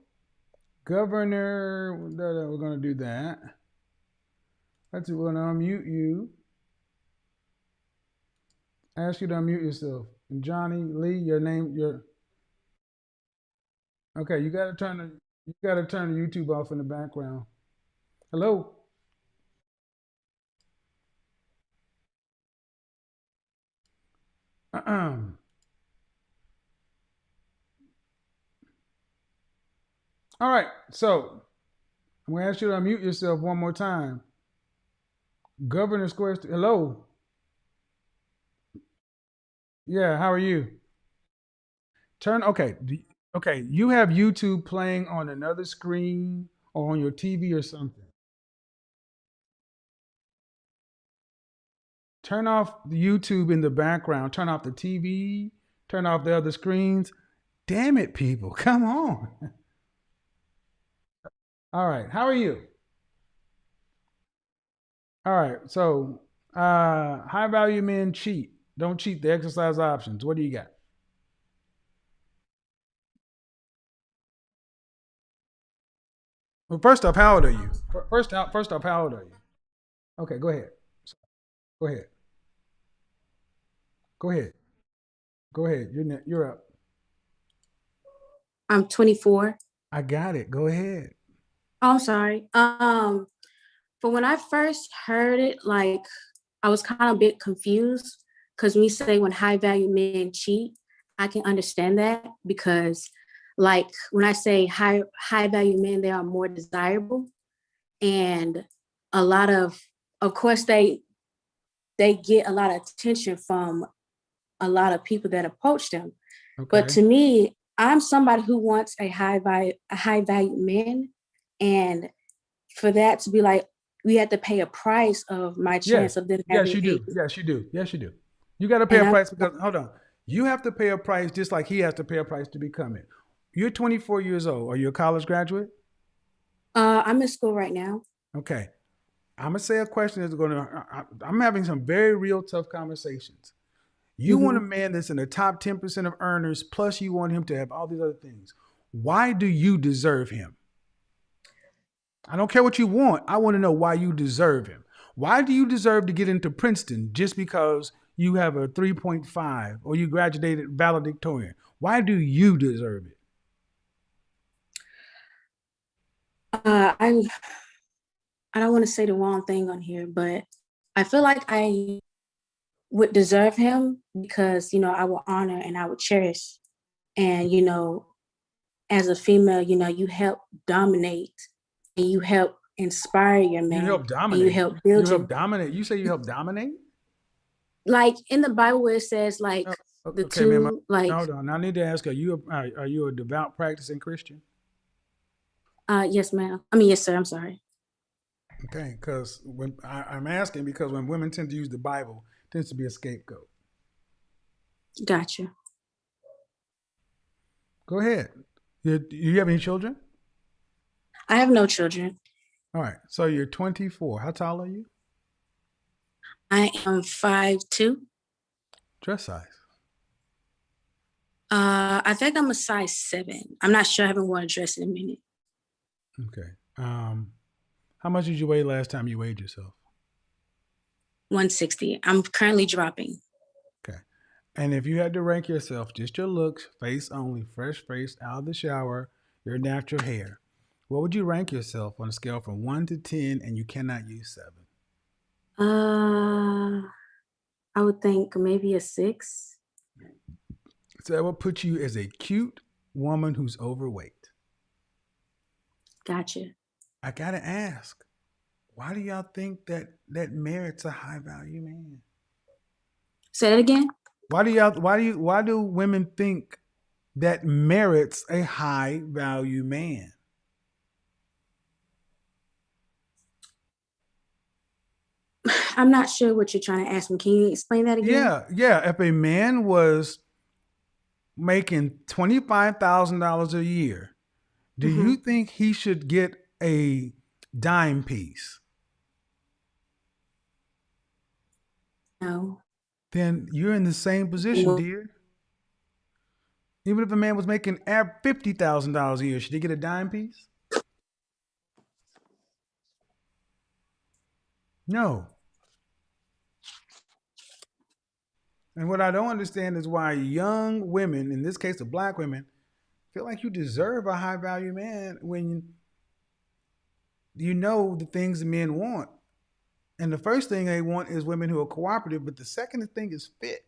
Governor, we're gonna do that. Let's see, we're gonna unmute you. Ask you to unmute yourself. And Johnny Lee, your name, okay. You gotta turn the YouTube off in the background. Hello. All right, so I'm gonna ask you to unmute yourself one more time. Governor Square. Hello. Yeah, how are you? Okay. Okay, you have YouTube playing on another screen or on your TV or something. Turn off the YouTube in the background. Turn off the TV. Turn off the other screens. Damn it, people. Come on. All right. How are you? All right. So, high value men cheat. Don't cheat the exercise options. What do you got? Well, first off, how old are you? First off, how old are you? Okay, go ahead. Go ahead. Go ahead. Go ahead. You're up. I'm 24. I got it. Go ahead. Oh, I'm sorry. But when I first heard it, like I was kind of a bit confused because when you say when high value men cheat, I can understand that because like when I say high value men, they are more desirable. And a lot of course, they get a lot of attention from a lot of people that approach them. But Okay. to me, I'm somebody who wants a high value man, and for that to be like, we have to pay a price of my chance Yes. of them Yes, having you a, do. Yes, you do. Yes, you do. You got to pay and a I, price because, hold on. You have to pay a price just like he has to pay a price to become it. You're 24 years old. Are you a college graduate? I'm in school right now. Okay. I'm going to say a question that's going to, I'm having some very real tough conversations. You want a Hmm. man that's in the top 10% of earners, plus you want him to have all these other things. Why do you deserve him? I don't care what you want. I want to know why you deserve him. Why do you deserve to get into Princeton just because you have a 3.5 or you graduated valedictorian? Why do you deserve it? I don't want to say the wrong thing on here, but I feel like I would deserve him because I would honor and I would cherish, and as a female, you help dominate and you help inspire your You man help and you dominate. help You build help him. dominate. You say you help dominate? Like in the Bible where it says like Oh, the okay, ma'am. two, like Hold on. I need to ask, are you a devout practicing Christian? yes ma'am, I mean yes sir, I'm sorry. Okay, because I'm asking because when women tend to use the Bible, it tends to be a scapegoat. Gotcha. Go ahead. Do you have any children? I have no children. All right. So you're 24. How tall are you? I am 5'2". Dress size. I think I'm a size 7. I'm not sure. I haven't worn a dress in a minute. Okay. How much did you weigh last time you weighed yourself? 160. I'm currently dropping. Okay. And if you had to rank yourself, just your looks, face only, fresh face, out of the shower, your natural hair, what would you rank yourself on a scale from 1 to 10 and you cannot use 7? Uh, I would think maybe a 6. So that would put you as a cute woman who's overweight. Gotcha. I got to ask, why do y'all think that merits a high value man? Say that again. Why do women think that merits a high value man? I'm not sure what you're trying to ask me. Can you explain that again? Yeah. If a man was making $25,000 a year, do Mm-hmm. you think he should get a dime piece? No. Then you're in the same position, Well, dear. Even if a man was making $50,000 a year, should he get a dime piece? No. And what I don't understand is why young women, in this case of black women, feel like you deserve a high value man when you know the things that men want. And the first thing they want is women who are cooperative, but the second thing is fit.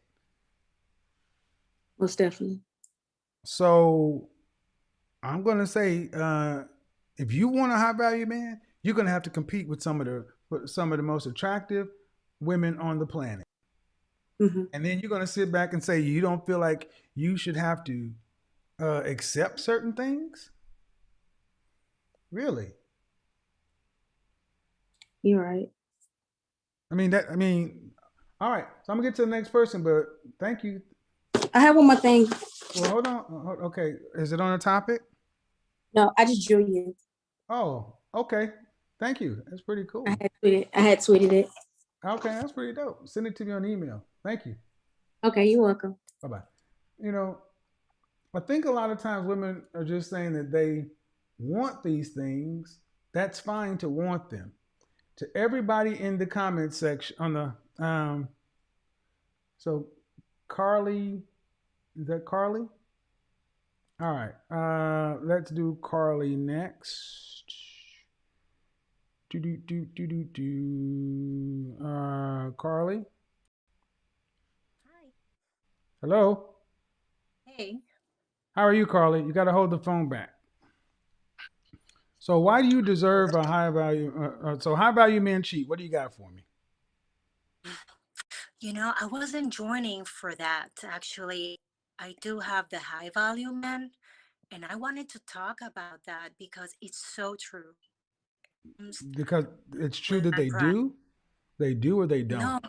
most definitely. So I'm gonna say, if you want a high value man, you're gonna have to compete with some of the most attractive women on the planet. Mm-hmm. And then you're gonna sit back and say you don't feel like you should have to accept certain things. Really? You're right. I mean, all right. So I'm gonna get to the next person, but thank you. I have one more thing. Well, hold on. Okay, is it on a topic? No, I just drew you. Oh, okay. Thank you. That's pretty cool. I had tweeted it. Okay, that's pretty dope. Send it to me on email. Thank you. Okay, you're welcome. Bye bye. You know, I think a lot of times women are just saying that they want these things. That's fine to want them. To everybody in the comment section on the so Carly, is that Carly? All right. Let's do Carly next. Carly. Hi. Hello. Hey. How are you, Carly? You got to hold the phone back. So why do you deserve a high value? So high value men cheat. What do you got for me? I wasn't joining for that actually. I do have the high value men, and I wanted to talk about that because it's so true. Because it's true With that my price. they do or they don't. No,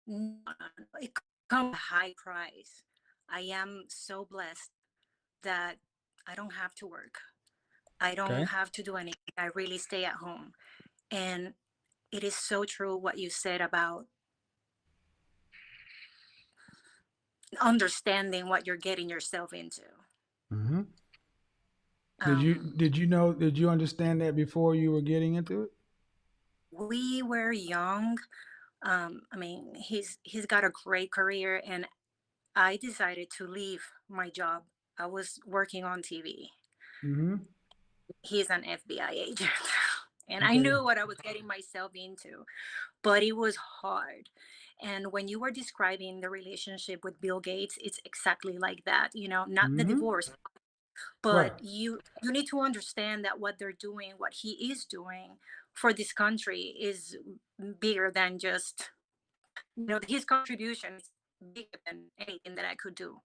no, no, it comes at a high price. I am so blessed that I don't have to work. I don't Okay. have to do anything. I really stay at home. And it is so true what you said about understanding what you're getting yourself into. Mm-hmm. Um, Did you understand that before you were getting into it? we were young. I mean, he's got a great career, and I decided to leave my job. I was working on TV. Mm-hmm. He's an FBI agent. And I Okay. knew what I was getting myself into, but it was hard. And when you were describing the relationship with Bill Gates, it's exactly like that, not the Mm-hmm. divorce, Right. but you need to understand that what they're doing, what he is doing for this country is bigger than just, his contribution is bigger than anything that I could do.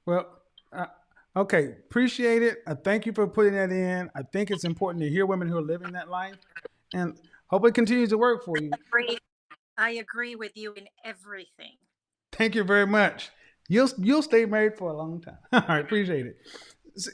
Well, uh, okay. Appreciate it. I thank you for putting that in. I think it's important to hear women who are living that life, and hope it continues to work for you. Agree- I agree with you in everything. Thank you very much. You'll stay married for a long time. All right. Appreciate it. See,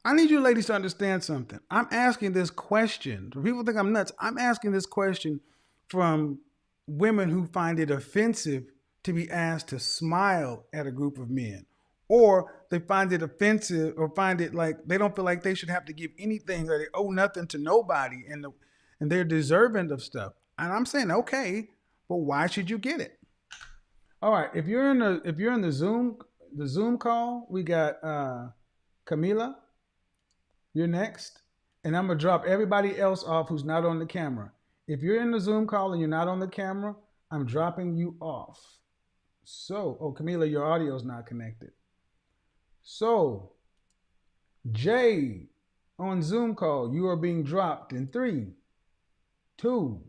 I need you ladies to understand something. I'm asking this question. People think I'm nuts. I'm asking this question from women who find it offensive to be asked to smile at a group of men. Or they find it offensive or find it like they don't feel like they should have to give anything or they owe nothing to nobody and they're deserving of stuff. And I'm saying, okay, but why should you get it? All right. If you're in the Zoom call, we got Camila, you're next. And I'm going to drop everybody else off who's not on the camera. If you're in the Zoom call and you're not on the camera, I'm dropping you off. So, oh, Camila, your audio is not connected. So, Jay on Zoom call, you are being dropped in 3, 2,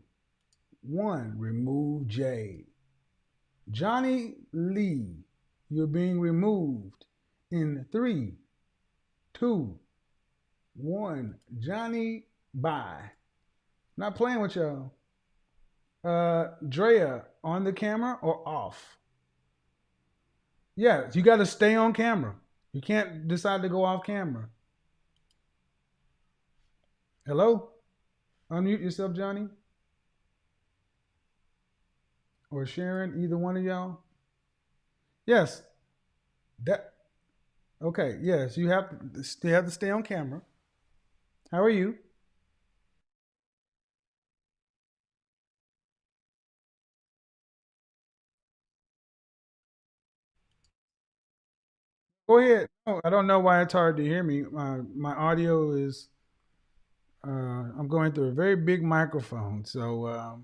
1. Remove Jay. Johnny Lee, you're being removed in 3, 2, 1. Johnny, bye. Not playing with y'all. Drea, on the camera or off? Yeah, you got to stay on camera. You can't decide to go off camera. Hello? Unmute yourself, Johnny. Or Sharon, either one of y'all. Yes. That okay, yes, you have to stay on camera. How are you? Go ahead. Oh, I don't know why it's hard to hear me. My audio is I'm going through a very big microphone, so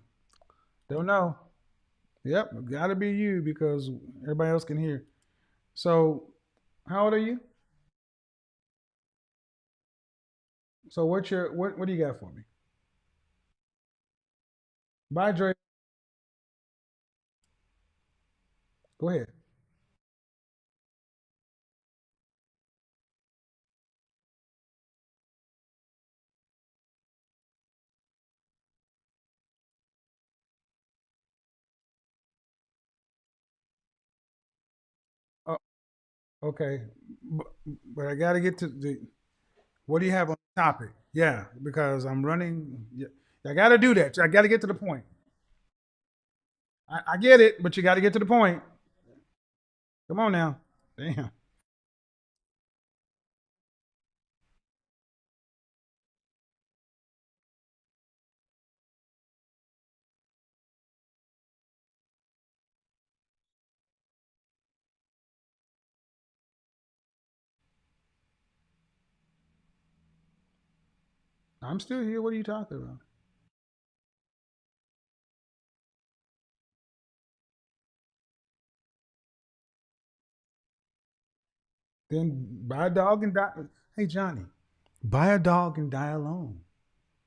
don't know. Yep, got to be you because everybody else can hear. So, how old are you? So, what do you got for me? Bye, Dre. Go ahead. Oh, okay, but, but I got to get to the. What do you have on the topic? Yeah, because I'm running. Yeah, I got to do that. I got to get to the point. I get it, but you got to get to the point. Come on now. Damn. I'm still here. What are you talking about? Then buy a dog and die. Hey, Johnny, buy a dog and die alone.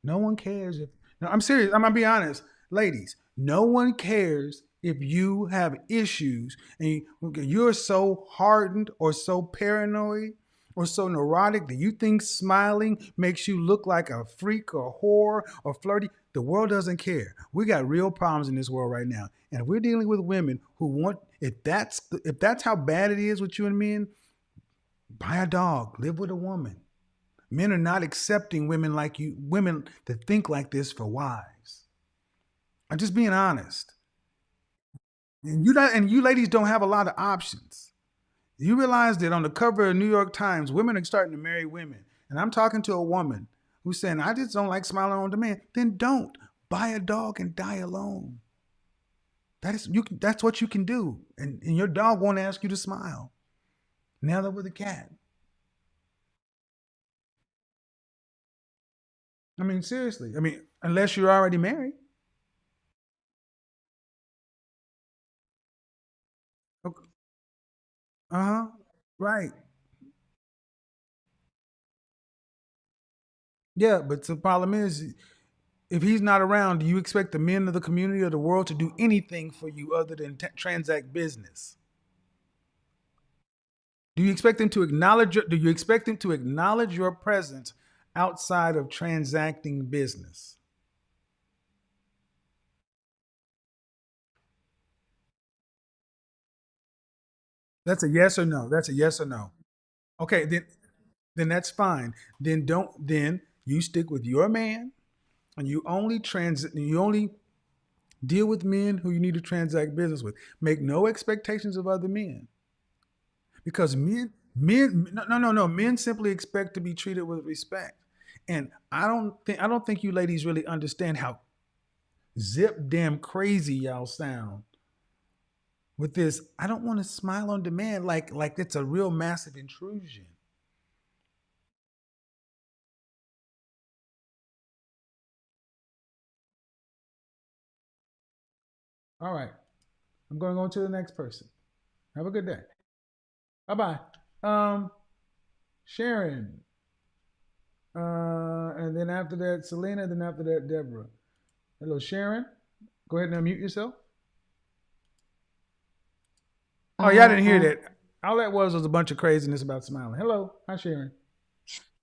No one cares if. No, I'm serious. I'm gonna be honest, ladies. No one cares if you have issues and you're so hardened or so paranoid or so neurotic that you think smiling makes you look like a freak or a whore or flirty, the world doesn't care. We got real problems in this world right now. And if we're dealing with women who want, if that's how bad it is with you and men, buy a dog, live with a woman. Men are not accepting women like you, women that think like this for wives. I'm just being honest. And you ladies don't have a lot of options. You realize that on the cover of New York Times, women are starting to marry women. And I'm talking to a woman who's saying, I just don't like smiling on demand. Then don't. Buy a dog and die alone. That's what you can do. And your dog won't ask you to smile. Neither with a cat. I mean, seriously. I mean, unless you're already married. Uh-huh. Right. Yeah, but the problem is, if he's not around, do you expect the men of the community or the world to do anything for you other than transact business? Do you expect them to acknowledge do you expect them to acknowledge your presence outside of transacting business? That's a yes or no. That's a yes or no. Okay, then that's fine. Then you stick with your man and you only deal with men who you need to transact business with. Make no expectations of other men. Because no, men simply expect to be treated with respect. And I don't think you ladies really understand how zip damn crazy y'all sound with this. I don't want to smile on demand like it's a real massive intrusion. All right, I'm going to go to the next person. Have a good day. Bye bye. Sharon, and then after that Selena, then after that Deborah. Hello, Sharon. Go ahead and unmute yourself. Oh, yeah, I didn't hear Uh, that. All that was a bunch of craziness about smiling. Hello, hi Sharon.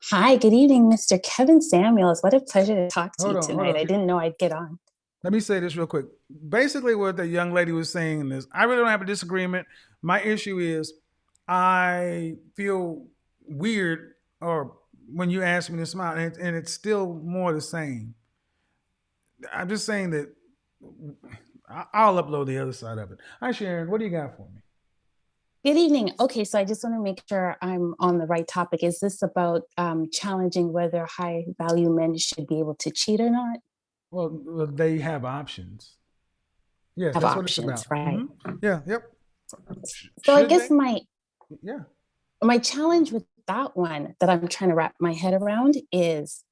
Hi, good evening, Mr. Kevin Samuels. What a pleasure to talk to you Hold tonight. on. I didn't know I'd get on. Let me say this real quick. Basically, what the young lady was saying is, I really don't have a disagreement. My issue is, I feel weird, or when you ask me to smile, and it's still more the same. I'm just saying that I'll upload the other side of it. Hi Sharon, what do you got for me? Good evening. Okay, so I just want to make sure I'm on the right topic. Is this about challenging whether high value men should be able to cheat or not? Well, they have options. Yes, Have that's what it's options, about. right? Yeah, yep. So I Should guess they? Yeah. my challenge with that one that I'm trying to wrap my head around is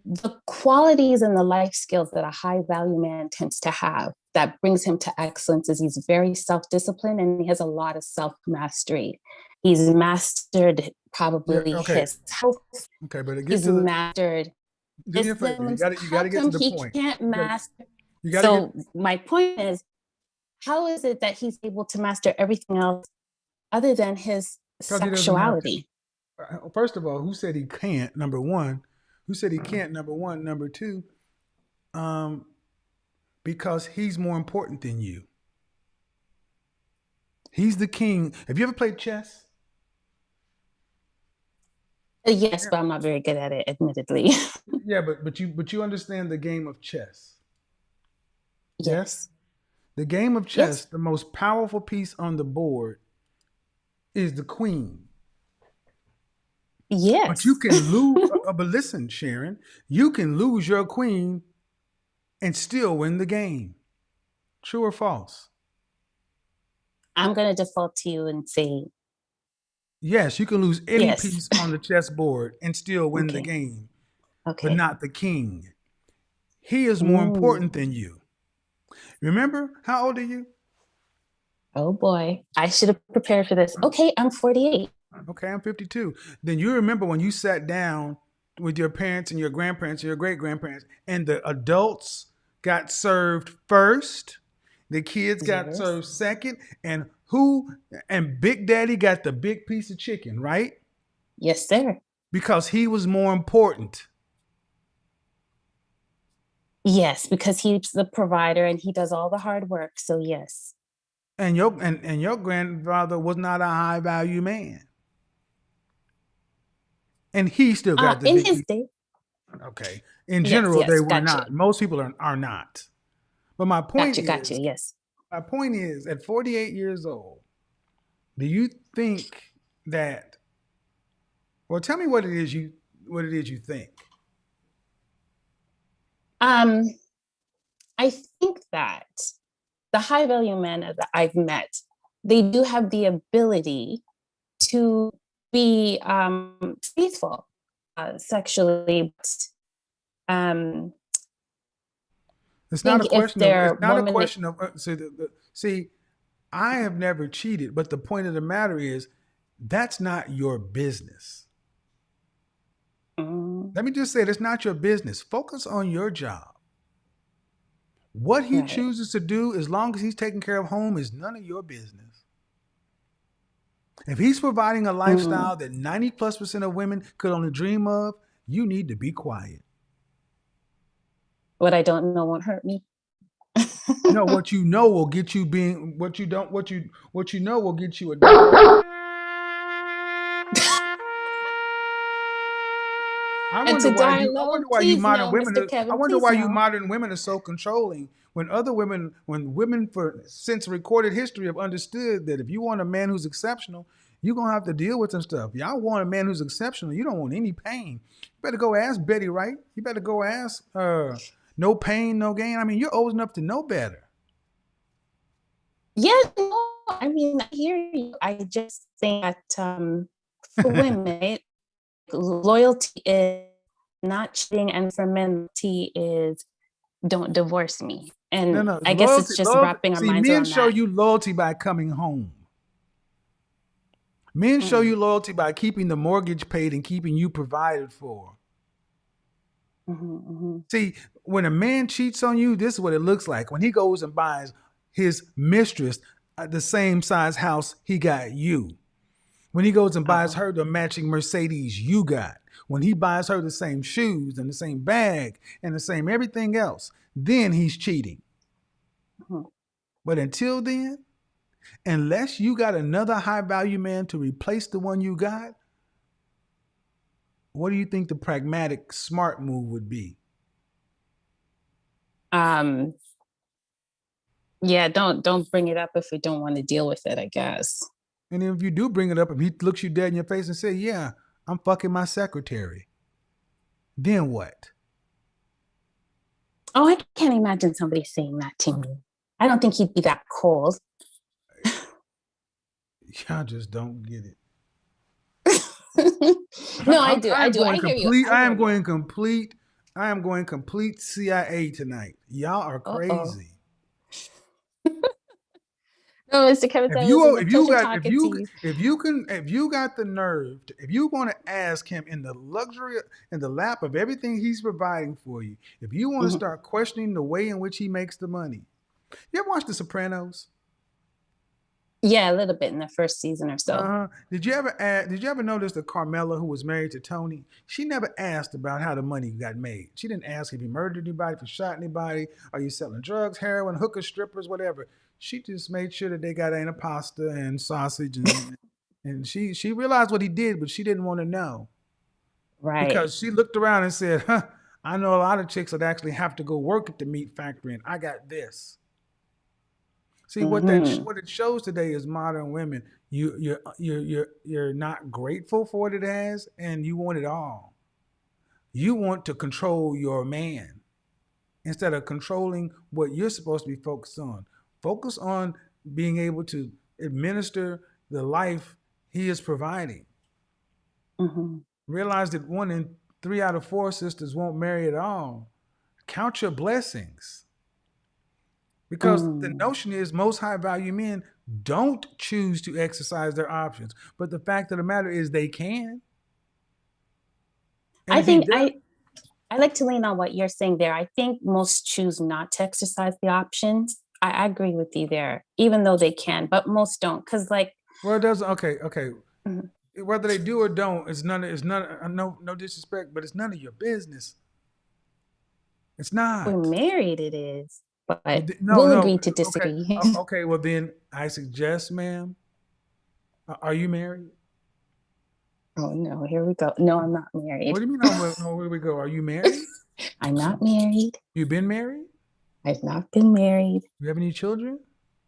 the qualities and the life skills that a high value man tends to have that brings him to excellence is he's very self-disciplined and he has a lot of self-mastery. He's mastered Yeah. probably Okay. his health. Okay, but it gets He's to the. mastered Do me his a favor. symptoms. You got How to get to come the he point. can't master? You got to get. So my point is, how is it that he's able to master everything else other than his Because he doesn't have to. sexuality? First of all, who said he can't? Number one. Who said he can't? Number one. Number two. Um, because he's more important than you. He's the king. Have you ever played chess? Yes, but I'm not very good at it, admittedly. Yeah, but you understand the game of chess. Yes. Yes. The game of chess, Yes. the most powerful piece on the board is the queen. But you Yes. can lose. But listen, Sharon, you can lose your queen and still win the game. True or false? I'm going to default to you and say Yes, you can lose any yes. piece on the chessboard and still win the Okay. game, but Okay. not the king. He is more Mm. important than you. Remember, how old are you? Oh boy. I should have prepared for this. Okay, I'm 48. Okay, I'm 52. Then you remember when you sat down with your parents and your grandparents and your great grandparents, and the adults got served first, The kids got Yes. served second, and Big Daddy got the big piece of chicken, right? Yes, sir. Because he was more important. Yes, because he's the provider and he does all the hard work. So yes. And your grandfather was not a high value man. And he still got the In big his piece. day. Okay. In Yes, general, they yes, were got you. not. Most people are not. But my point Got you. is, Yes. at 48 years old, do you think that? Well, tell me what it is you think. Um, I think that the high value men that I've met, they do have the ability to be faithful sexually. Um, It's not a think if question of. It's their not a woman, question of. See, I have never cheated, but the point of the matter is, that's not your business. Let me just say, it's not your business. Focus on your job. What he right. chooses to do, as long as he's taking care of home, is none of your business. If he's providing a lifestyle that 90+% of women could only dream of, you need to be quiet. What I don't know won't hurt me. No, what you know will get you being what you don't what you know will get you a. And to die alone, please no, Mr. I Kevin, wonder please why you no. modern women are so controlling when women for since recorded history have understood that if you want a man who's exceptional, you're gonna have to deal with some stuff. Y'all want a man who's exceptional, you don't want any pain. You better go ask Betty Wright. You better go ask No Pain, No Gain. I mean, you're old enough to know better. Yeah, no, I mean, I hear you. I just think that for women, loyalty is not cheating, and for men, loyalty is don't divorce me. And No, it's I guess loyalty. it's just Loyalty. wrapping our See, minds men around show that. you loyalty by coming home. Men show you loyalty by keeping the mortgage paid and keeping you provided for. See, when a man cheats on you, this is what it looks like. When he goes and buys his mistress the same size house he got you. When he goes and buys her the matching Mercedes you got. When he buys her the same shoes and the same bag and the same everything else, then he's cheating. But until then, unless you got another high value man to replace the one you got, what do you think the pragmatic smart move would be? Yeah, don't bring it up if we don't want to deal with it, I guess. And if you do bring it up, if he looks you dead in your face and say, "Yeah, I'm fucking my secretary," then what? Oh, I can't imagine somebody saying that to me. I don't think he'd be that cold. Y'all just don't get it. No, I do. I hear you. I am going complete CIA tonight. Y'all are crazy. No, Mr. Kevin, If it was a you pleasure talking to you. if you got the nerve, if you want to ask him in the luxury in the lap of everything he's providing for you, if you want to start questioning the way in which he makes the money, you ever watch The Sopranos? Yeah, a little bit in the first season or so. Did you ever notice that Carmela, who was married to Tony, she never asked about how the money got made. She didn't ask if he murdered anybody, if he shot anybody, are you selling drugs, heroin, hookers, strippers, whatever. She just made sure that they got in a pasta and sausage, and she realized what he did, but she didn't want to know Right. because she looked around and said, "Huh, I know a lot of chicks that actually have to go work at the meat factory, and I got this." See what it shows today is modern women. You're not grateful for what it has, and you want it all. You want to control your man instead of controlling what you're supposed to be focused on. Focus on being able to administer the life he is providing. Realize that 1 in 3 out of 4 sisters won't marry at all. Count your blessings. Because the notion is most high value men don't choose to exercise their options. But the fact of the matter is they can. And I like to lean on what you're saying there. I think most choose not to exercise the options. I agree with you there, even though they can, but most don't. Because like, Well, it doesn't. Okay, okay. mhm, Whether they do or don't, it's none. It's none. No disrespect, but it's none of your business. It's we're not. married, it is, Well, but no, we'll no. agree to Okay, disagree. okay. Well, then I suggest, ma'am, are you married? Oh no, here we go. No, I'm not What married. do you mean? No, where we go? Are you married? I'm not married. You been married? I've not been married. You have any children?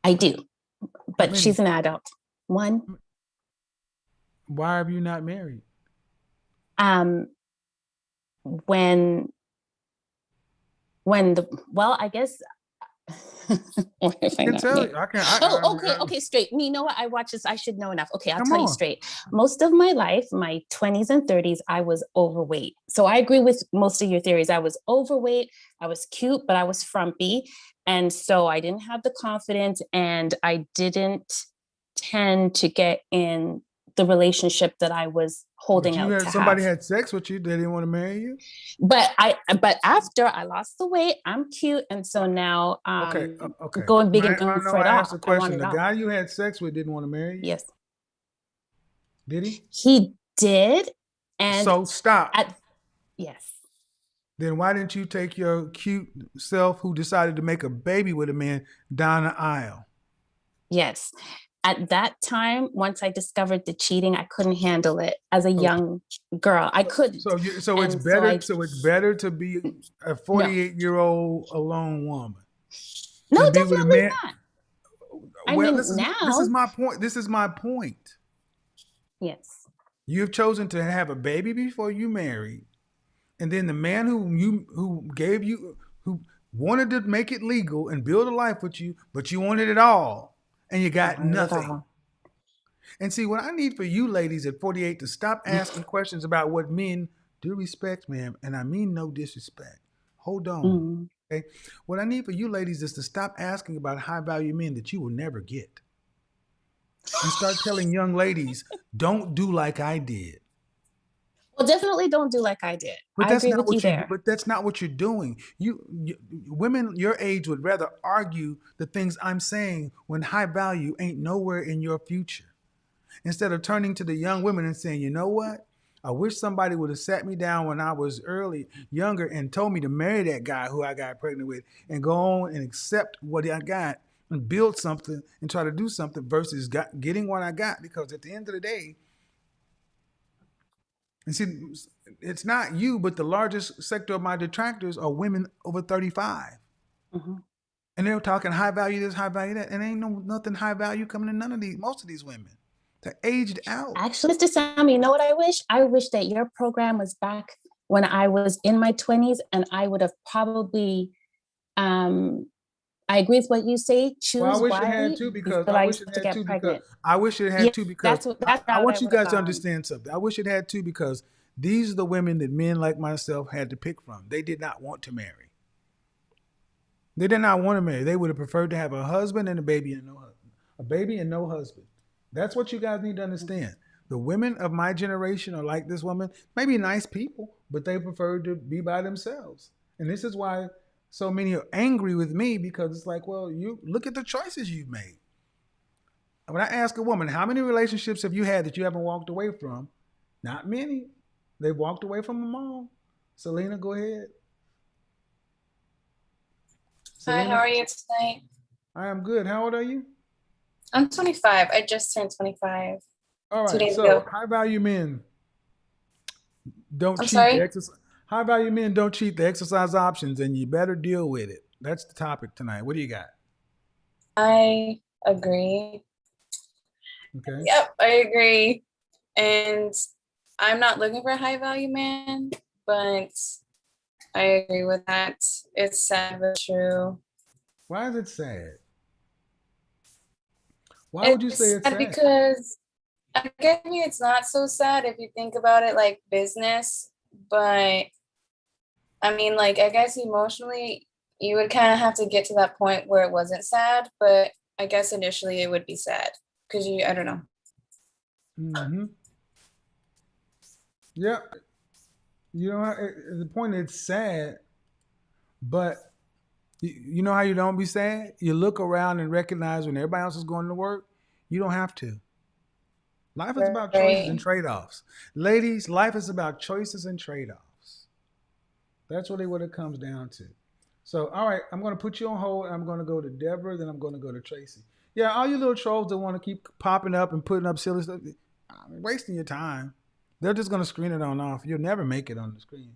I do, How but she's many? an adult. One, Why are you not married? um, when when the well, I guess what if I I can not tell married? you. I can. Oh, okay, okay, straight. You know what? I watch this. I should know enough. Okay, I'll Come tell you on. straight. Most of my life, my 20s and 30s, I was overweight. So I agree with most of your theories. I was overweight. I was cute, but I was frumpy. And so I didn't have the confidence and I didn't tend to get in the relationship that I was But holding you out had to somebody have. had sex with you. They didn't want to marry you. But after I lost the weight, I'm cute. And so now Okay. Okay. going big and I going know. for it I asked all. a I want question. it The all. guy you had sex with didn't want to marry you. Yes. Did he? He did. And So stop. at yes. Then why didn't you take your cute self, who decided to make a baby with a man, down the aisle? Yes. At that time, once I discovered the cheating, I couldn't handle it as a So, young girl. I couldn't. so it's And so better. I So it's better to be a no. 48-year-old alone woman No, than be with a definitely man. not. I Well, mean, this is now, my point. This is my point. yes. You've chosen to have a baby before you married, and then the man who gave you, who wanted to make it legal and build a life with you, but you wanted it all, and you I got wanted it nothing. all. And see, what I need for you ladies at 48 to stop asking questions about what men do respect, ma'am, and I mean no disrespect. Hold on. Mm. Okay. What I need for you ladies is to stop asking about high value men that you will never get. And start telling young ladies, don't do like I did. Well, definitely don't do like I did. But I that's agree not with you what you do. there. But that's not what you're doing. You women your age would rather argue the things I'm saying when high value ain't nowhere in your future. Instead of turning to the young women and saying, you know what? I wish somebody would have sat me down when I was younger, and told me to marry that guy who I got pregnant with and go on and accept what I got and build something and try to do something versus getting what I got. Because at the end of the day, and see, it's not you, but the largest sector of my detractors are women over 35. Mm-hmm. And they're talking high value this, high value that. And ain't nothing high value coming to most of these women. They're aged out. Actually, Mr. Sammy, you know what I wish? I wish that your program was back when I was in my 20s and I would have probably, I agree with what you say, Well, I choose wish it had wisely to because because I I wish used it to had get to because pregnant. I wish it Yeah, had to because that's I route I want you would have guys to gone. understand something. I wish it had to because these are the women that men like myself had to pick from. They did not want to marry. They did not want to marry. They would have preferred to have a husband and a baby and no husband. A baby and no husband. That's what you guys need to understand. The women of my generation are like this woman, maybe nice people, but they prefer to be by themselves. And this is why so many are angry with me, because it's like, well, you look at the choices you've made. When I ask a woman, how many relationships have you had that you haven't walked away from? Not many. They've walked away from them all. Selena, go ahead. Hi, how Selena, are you tonight? I am good. How old are you? I'm 25. I just turned 25 All two right. days So ago. high value men don't I'm cheat the sorry? exercise. High value men don't cheat the exercise options, and you better deal with it. That's the topic tonight. What do you got? I agree. Okay. Yep, I agree. And I'm not looking for a high value man, but I agree with that. It's sad but true. Why is it sad? Why would you say It's it's sad sad? because I guess it's not so sad if you think about it like business, but I mean, like, I guess emotionally, you would kind of have to get to that point where it wasn't sad, but I guess initially it would be sad because I don't know. Mm-hmm. Yeah. You know, the point, it's sad, but You know how you don't be sad? You look around and recognize when everybody else is going to work, you don't have to. Life is about choices and Right. trade-offs. Ladies, life is about choices and trade-offs. That's really what it comes down to. So, all right, I'm going to put you on hold. I'm going to go to Deborah, then I'm going to go to Tracy. Yeah, all you little trolls that want to keep popping up and putting up silly stuff, wasting your time. They're just going to screen it on off. You'll never make it on the screen.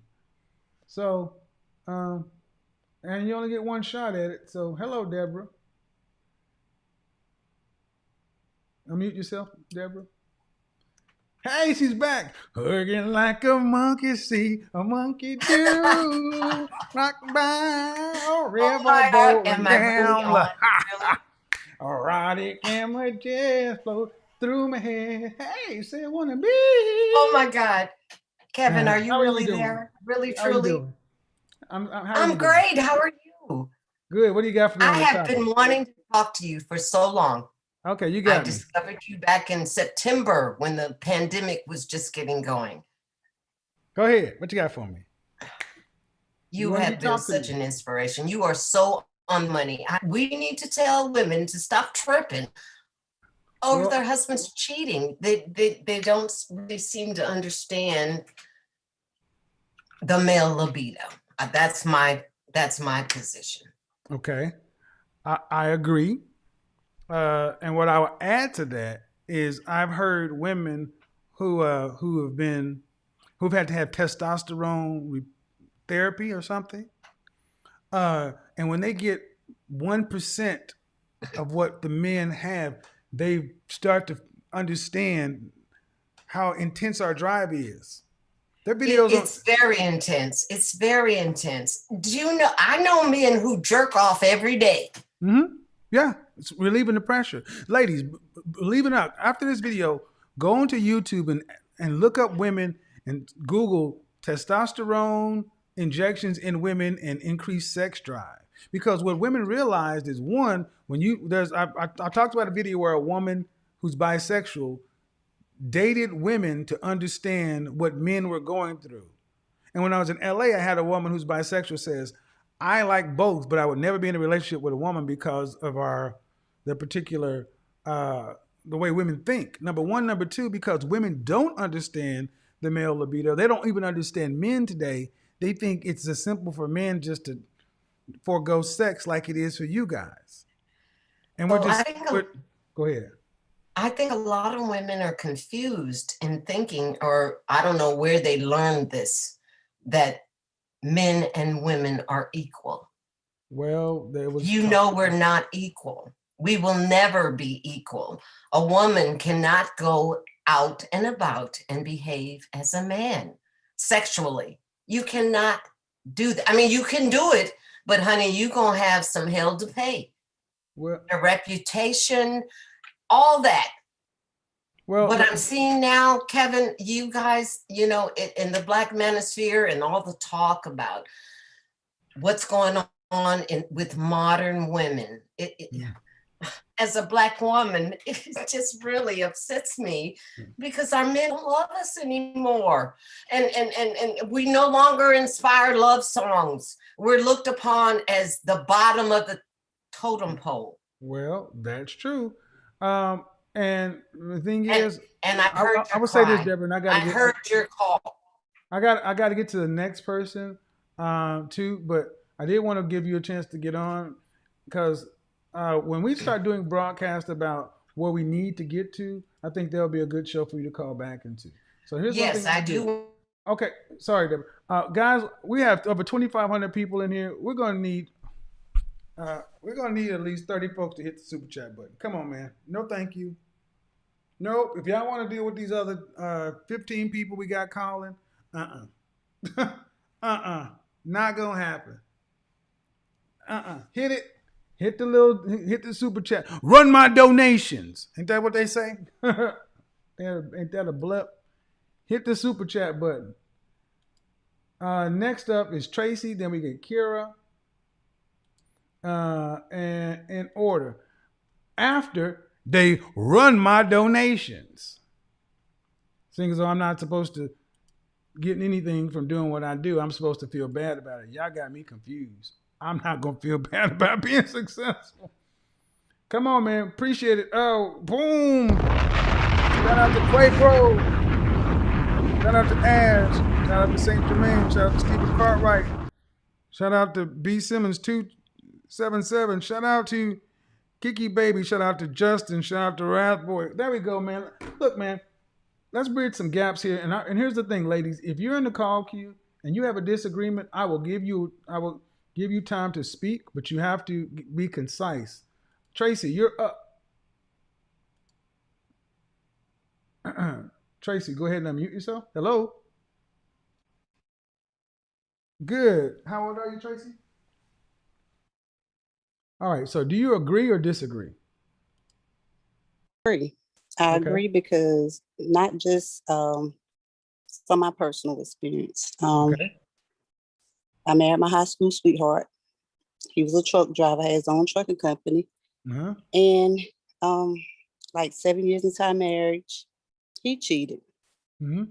So, and you only get one shot at it. So, hello, Deborah. Unmute yourself, Deborah. Hey, she's back. Hugging like a monkey see, a monkey do. Rock by a river rolling am I really down. on? Really? Erotic images flow through my head. Hey, say I wanna be. Oh my God. Kevin, are you How are really you doing? there? Really, How are you truly? doing? How are you I'm doing? great. How are you? Good. What do you got for me on I the have topic? been wanting to talk to you for so long. Okay, you I got me. discovered you back in September when the pandemic was just getting going. Go ahead. What you got for me? You wanna be have been talked to such me. an inspiration. You are so on money. We need to tell women to stop tripping over Well- their husbands cheating. They don't really seem to understand the male libido. That's my position. Okay, I agree. And what I would add to that is I've heard women who've had to have testosterone therapy or something, and when they get 1% of what the men have, they start to understand how intense our drive is. Their videos It's very intense. It's very intense. Do you know? I know men who jerk off every day. Yeah, it's relieving the pressure. Ladies, believe it or not, after this video, go onto YouTube and look up women and Google testosterone injections in women and increased sex drive. Because what women realized is one, when I talked about a video where a woman who's bisexual dated women to understand what men were going through. And when I was in LA, I had a woman who's bisexual says, I like both, but I would never be in a relationship with a woman because of the particular the way women think. Number one, number two, because women don't understand the male libido. They don't even understand men today. They think it's as simple for men just to forego sex like it is for you guys. And Well, I think go ahead. I think a lot of women are confused in thinking, or I don't know where they learned this, that men and women are equal. Well, there was. You know, we're not equal. We will never be equal. A woman cannot go out and about and behave as a man sexually. You cannot do that. I mean, you can do it, but honey, you're going to have some hell to pay. Well, a reputation, all that. Well, what I'm seeing now, Kevin, you guys, you know, in the Black manosphere and all the talk about what's going on with modern women, as a Black woman, it just really upsets me because our men don't love us anymore. And we no longer inspire love songs. We're looked upon as the bottom of the totem pole. Well, that's true. And the thing is, and I heard I would say this, Deborah, and I heard your call. I got to get to the next person too, but I did want to give you a chance to get on because when we start doing broadcasts about where we need to get to, I think there'll be a good show for you to call back into. So here's yes, I do. Okay, sorry, Deborah. Guys, we have over 2,500 people in here. We're gonna need at least 30 folks to hit the super chat button. Come on, man. No, thank you. Nope. If y'all want to deal with these other 15 people we got calling, not gonna happen. Hit it. Hit the super chat. Run my donations. Ain't that what they say? Ain't that a blip? Hit the super chat button. Next up is Tracy. Then we get Kira. And in order. After they run my donations. Seeing as though I'm not supposed to get anything from doing what I do, I'm supposed to feel bad about it. Y'all got me confused. I'm not gonna feel bad about being successful. Come on, man. Appreciate it. Oh, boom. Shout out to Quavo. Shout out to Ash. Shout out to St. Germain. Shout out to Stephen Cartwright. Shout out to B. Simmons 277. Shout out to Kiki Baby. Shout out to Justin. Shout out to Rathboy. There we go, man. Look, man. Let's bridge some gaps here. And here's the thing, ladies. If you're in the call queue and you have a disagreement, I will give you time to speak, but you have to be concise. Tracy, you're up. Tracy, go ahead and unmute yourself. Hello. Good. How old are you, Tracy? All right. So do you agree or disagree? Agree. I Okay. agree because not just from my personal experience. Okay. I married my high school sweetheart. He was a truck driver, had his own trucking company. Uh-huh. And like 7 years into our marriage, he cheated. Mm-hmm.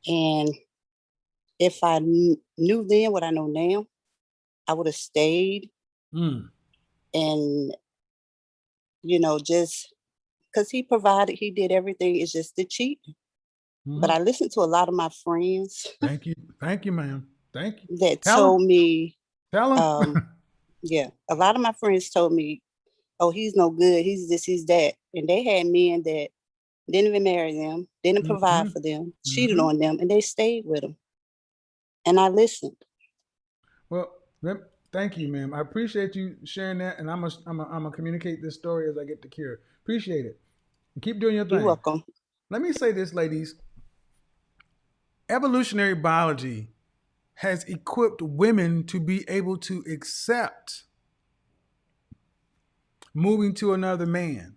And if I knew then what I know now, I would have stayed. And, you know, just because he provided, he did everything. It's just the cheating. But I listened to a lot of my friends. Thank you. Thank you, ma'am. Thank you. That Tell told him. me, Tell him. yeah, a lot of my friends told me, oh, he's no good. He's this, he's that. And they had men that didn't even marry them, didn't provide for them, cheated on them, and they stayed with them. And I listened. Well, thank you, ma'am. I appreciate you sharing that, and I'm gonna communicate this story as I get to Kira. Appreciate it. Keep doing your thing. You're welcome. Let me say this, ladies. Evolutionary biology has equipped women to be able to accept moving to another man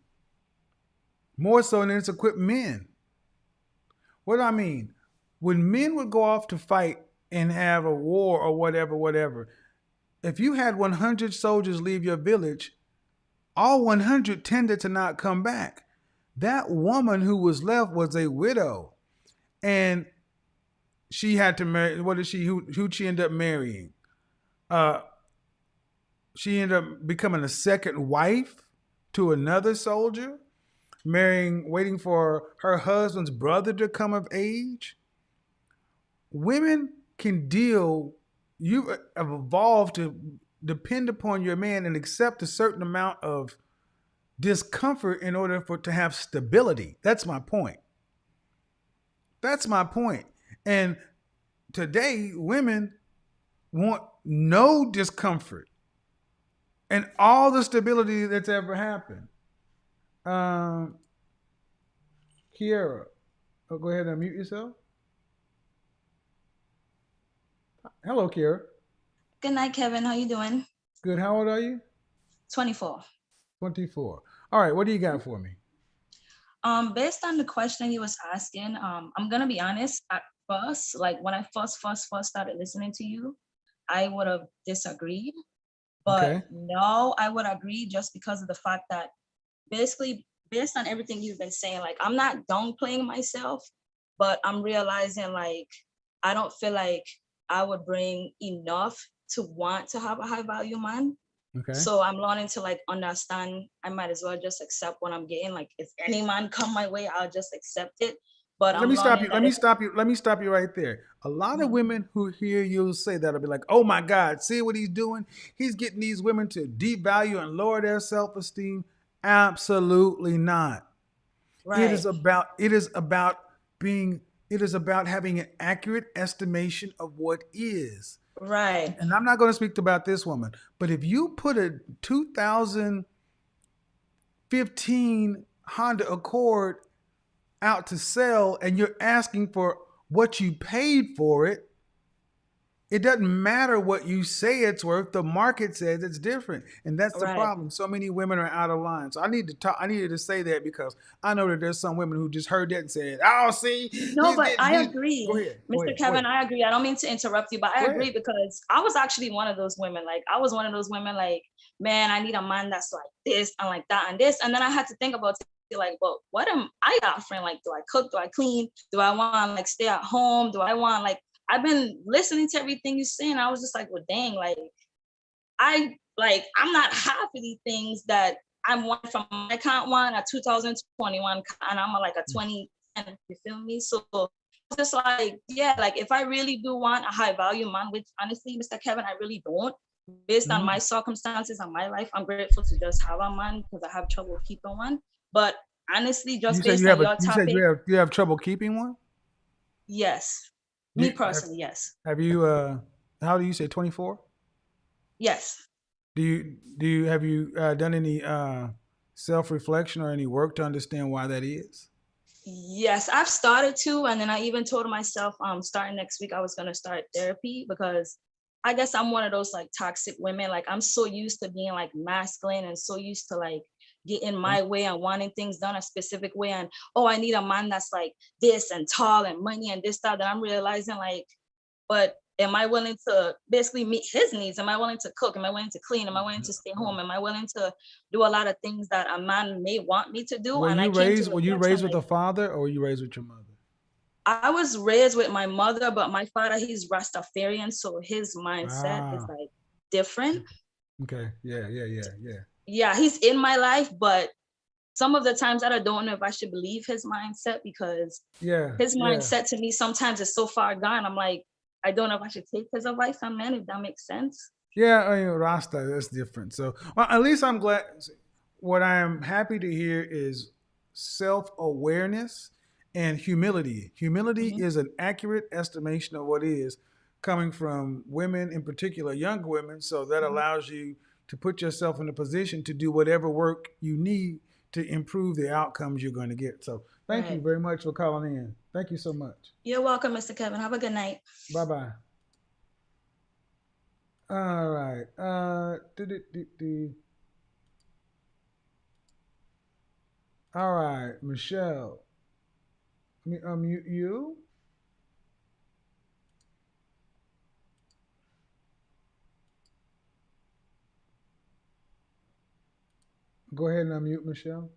more so than it's equipped men. What do I mean? When men would go off to fight and have a war or whatever, if you had 100 soldiers leave your village, all 100 tended to not come back. That woman who was left was a widow, and she had to marry. Who'd she end up marrying? She ended up becoming a second wife to another soldier, waiting for her husband's brother to come of age. Women can deal. You have evolved to depend upon your man and accept a certain amount of discomfort in order to have stability. That's my point. And today, women want no discomfort and all the stability that's ever happened. Kiara, go ahead and mute yourself. Hello, Kiara. Good night, Kevin. How you doing? Good. How old are you? 24. 24. All right. What do you got for me? Based on the question you was asking, I'm gonna be honest. At first, like when I first started listening to you, I would have disagreed. But now I would agree just because of the fact that basically based on everything you've been saying, like I'm not downplaying myself, but I'm realizing like I don't feel like I would bring enough to want to have a high value man. Okay. So I'm learning to like understand I might as well just accept what I'm getting. Like if any man come my way, I'll just accept it. But Let me stop you right there. A lot of women who hear you say that will be like, oh my God, see what he's doing? He's getting these women to devalue and lower their self-esteem. Absolutely not. Right. It is about having an accurate estimation of what is. Right. And I'm not going to speak about this woman, but if you put a 2015 Honda Accord out to sell and you're asking for what you paid for it, it doesn't matter what you say it's worth. The market says it's different. And that's the problem. So many women are out of line. So I needed to say that because I know that there's some women who just heard that and said, oh, see. No, but I agree. Go ahead. Mr. Kevin, I agree. I don't mean to interrupt you, but I agree because I was actually one of those women. Like I was one of those women like, man, I need a man that's like this and like that and this. And then I had to think about it, like, well, what am I offering? Like, do I cook? Do I clean? Do I want to like stay at home? Do I want like, I've been listening to everything you're saying. I was just like, well, dang, like, I'm not half of these things that I'm one from my count one, a 2021, and I'm like a 2010, you feel me? So just like, yeah, like if I really do want a high value man, which honestly, Mr. Kevin, I really don't, based on my circumstances and my life, I'm grateful to just have a man because I have trouble keeping one. But honestly, just based on your topic, you have trouble keeping one? yes. Me personally, yes. Have you how do you say 24? Yes. Have you done any self-reflection or any work to understand why that is? Yes, I've started to, and then I even told myself, starting next week, I was gonna start therapy because I guess I'm one of those like toxic women. Like I'm so used to being like masculine and so used to like getting my way and wanting things done a specific way. And oh, I need a man that's like this and tall and money and this, that I'm realizing like, but am I willing to basically meet his needs? Am I willing to cook? Am I willing to clean? Am I willing to stay home? Am I willing to do a lot of things that a man may want me to do? Were And you I came to raised reflection, with like, a father or were you raised with your mother? I was raised with my mother, but my father, he's Rastafarian, so his mindset is like different. Okay. Yeah. Yeah, he's in my life, but some of the times I don't know if I should believe his mindset because his mindset to me sometimes is so far gone. I'm like, I don't know if I should take his advice on men, if that makes sense. Yeah, I mean, Rasta, that's different. So, well, at least I'm glad. What I am happy to hear is self-awareness and humility. Humility is an accurate estimation of what is coming from women, in particular, young women. So that allows you to put yourself in a position to do whatever work you need to improve the outcomes you're going to get. So, thank you very much for calling in. Thank you so much. You're welcome, Mr. Kevin. Have a good night. Bye-bye. All right. All right, Michelle. Let me unmute you. Go ahead and unmute Michelle.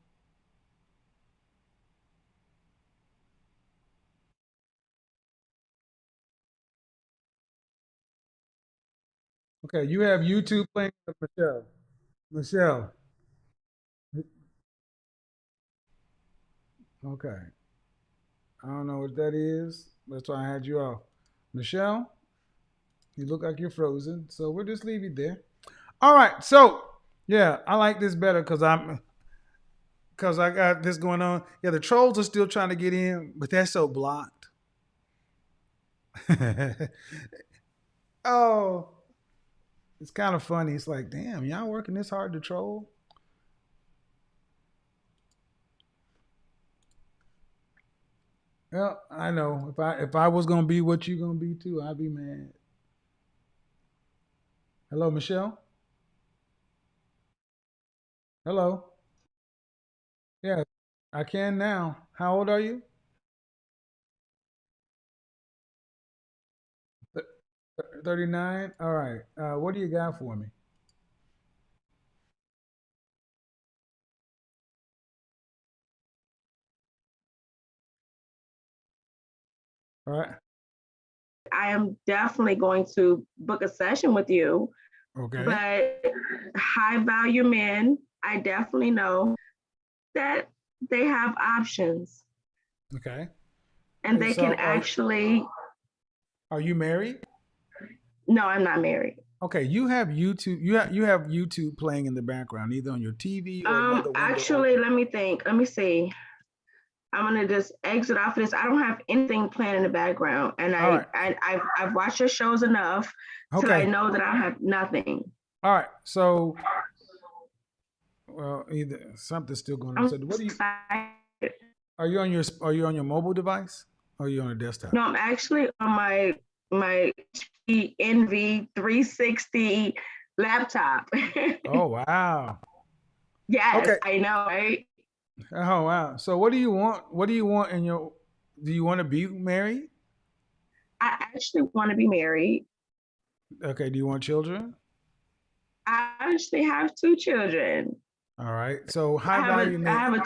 Okay, you have YouTube playing with Michelle. Michelle. Okay. I don't know what that is. That's why I had you off. Michelle, you look like you're frozen. So we'll just leave you there. All right. So yeah, I like this better because I got this going on. Yeah, the trolls are still trying to get in, but they're so blocked. Oh, it's kind of funny. It's like, damn, y'all working this hard to troll? Well, I know if I was gonna be what you gonna be too, I'd be mad. Hello, Michelle. Hello. Yeah, I can now. How old are you? 39. All right. What do you got for me? All right. I am definitely going to book a session with you. Okay. But high value men, I definitely know that they have options. Okay. And they can actually. Are you married? No, I'm not married. Okay, you have YouTube. You have YouTube playing in the background, either on your TV or another window. Actually, let me think. Let me see. I'm gonna just exit off of this. I don't have anything playing in the background, and I've watched your shows enough so I know that I have nothing. All right, so well, either something's still going on. So what do you? Are you on your mobile device or are you on a desktop? No, I'm actually on my Envy 360 laptop. Oh wow! Yes, okay. I know, right? Oh wow! So what do you want? What do you want in your? Do you want to be married? I actually want to be married. Okay. Do you want children? I actually have 2 children. All right. So high value men.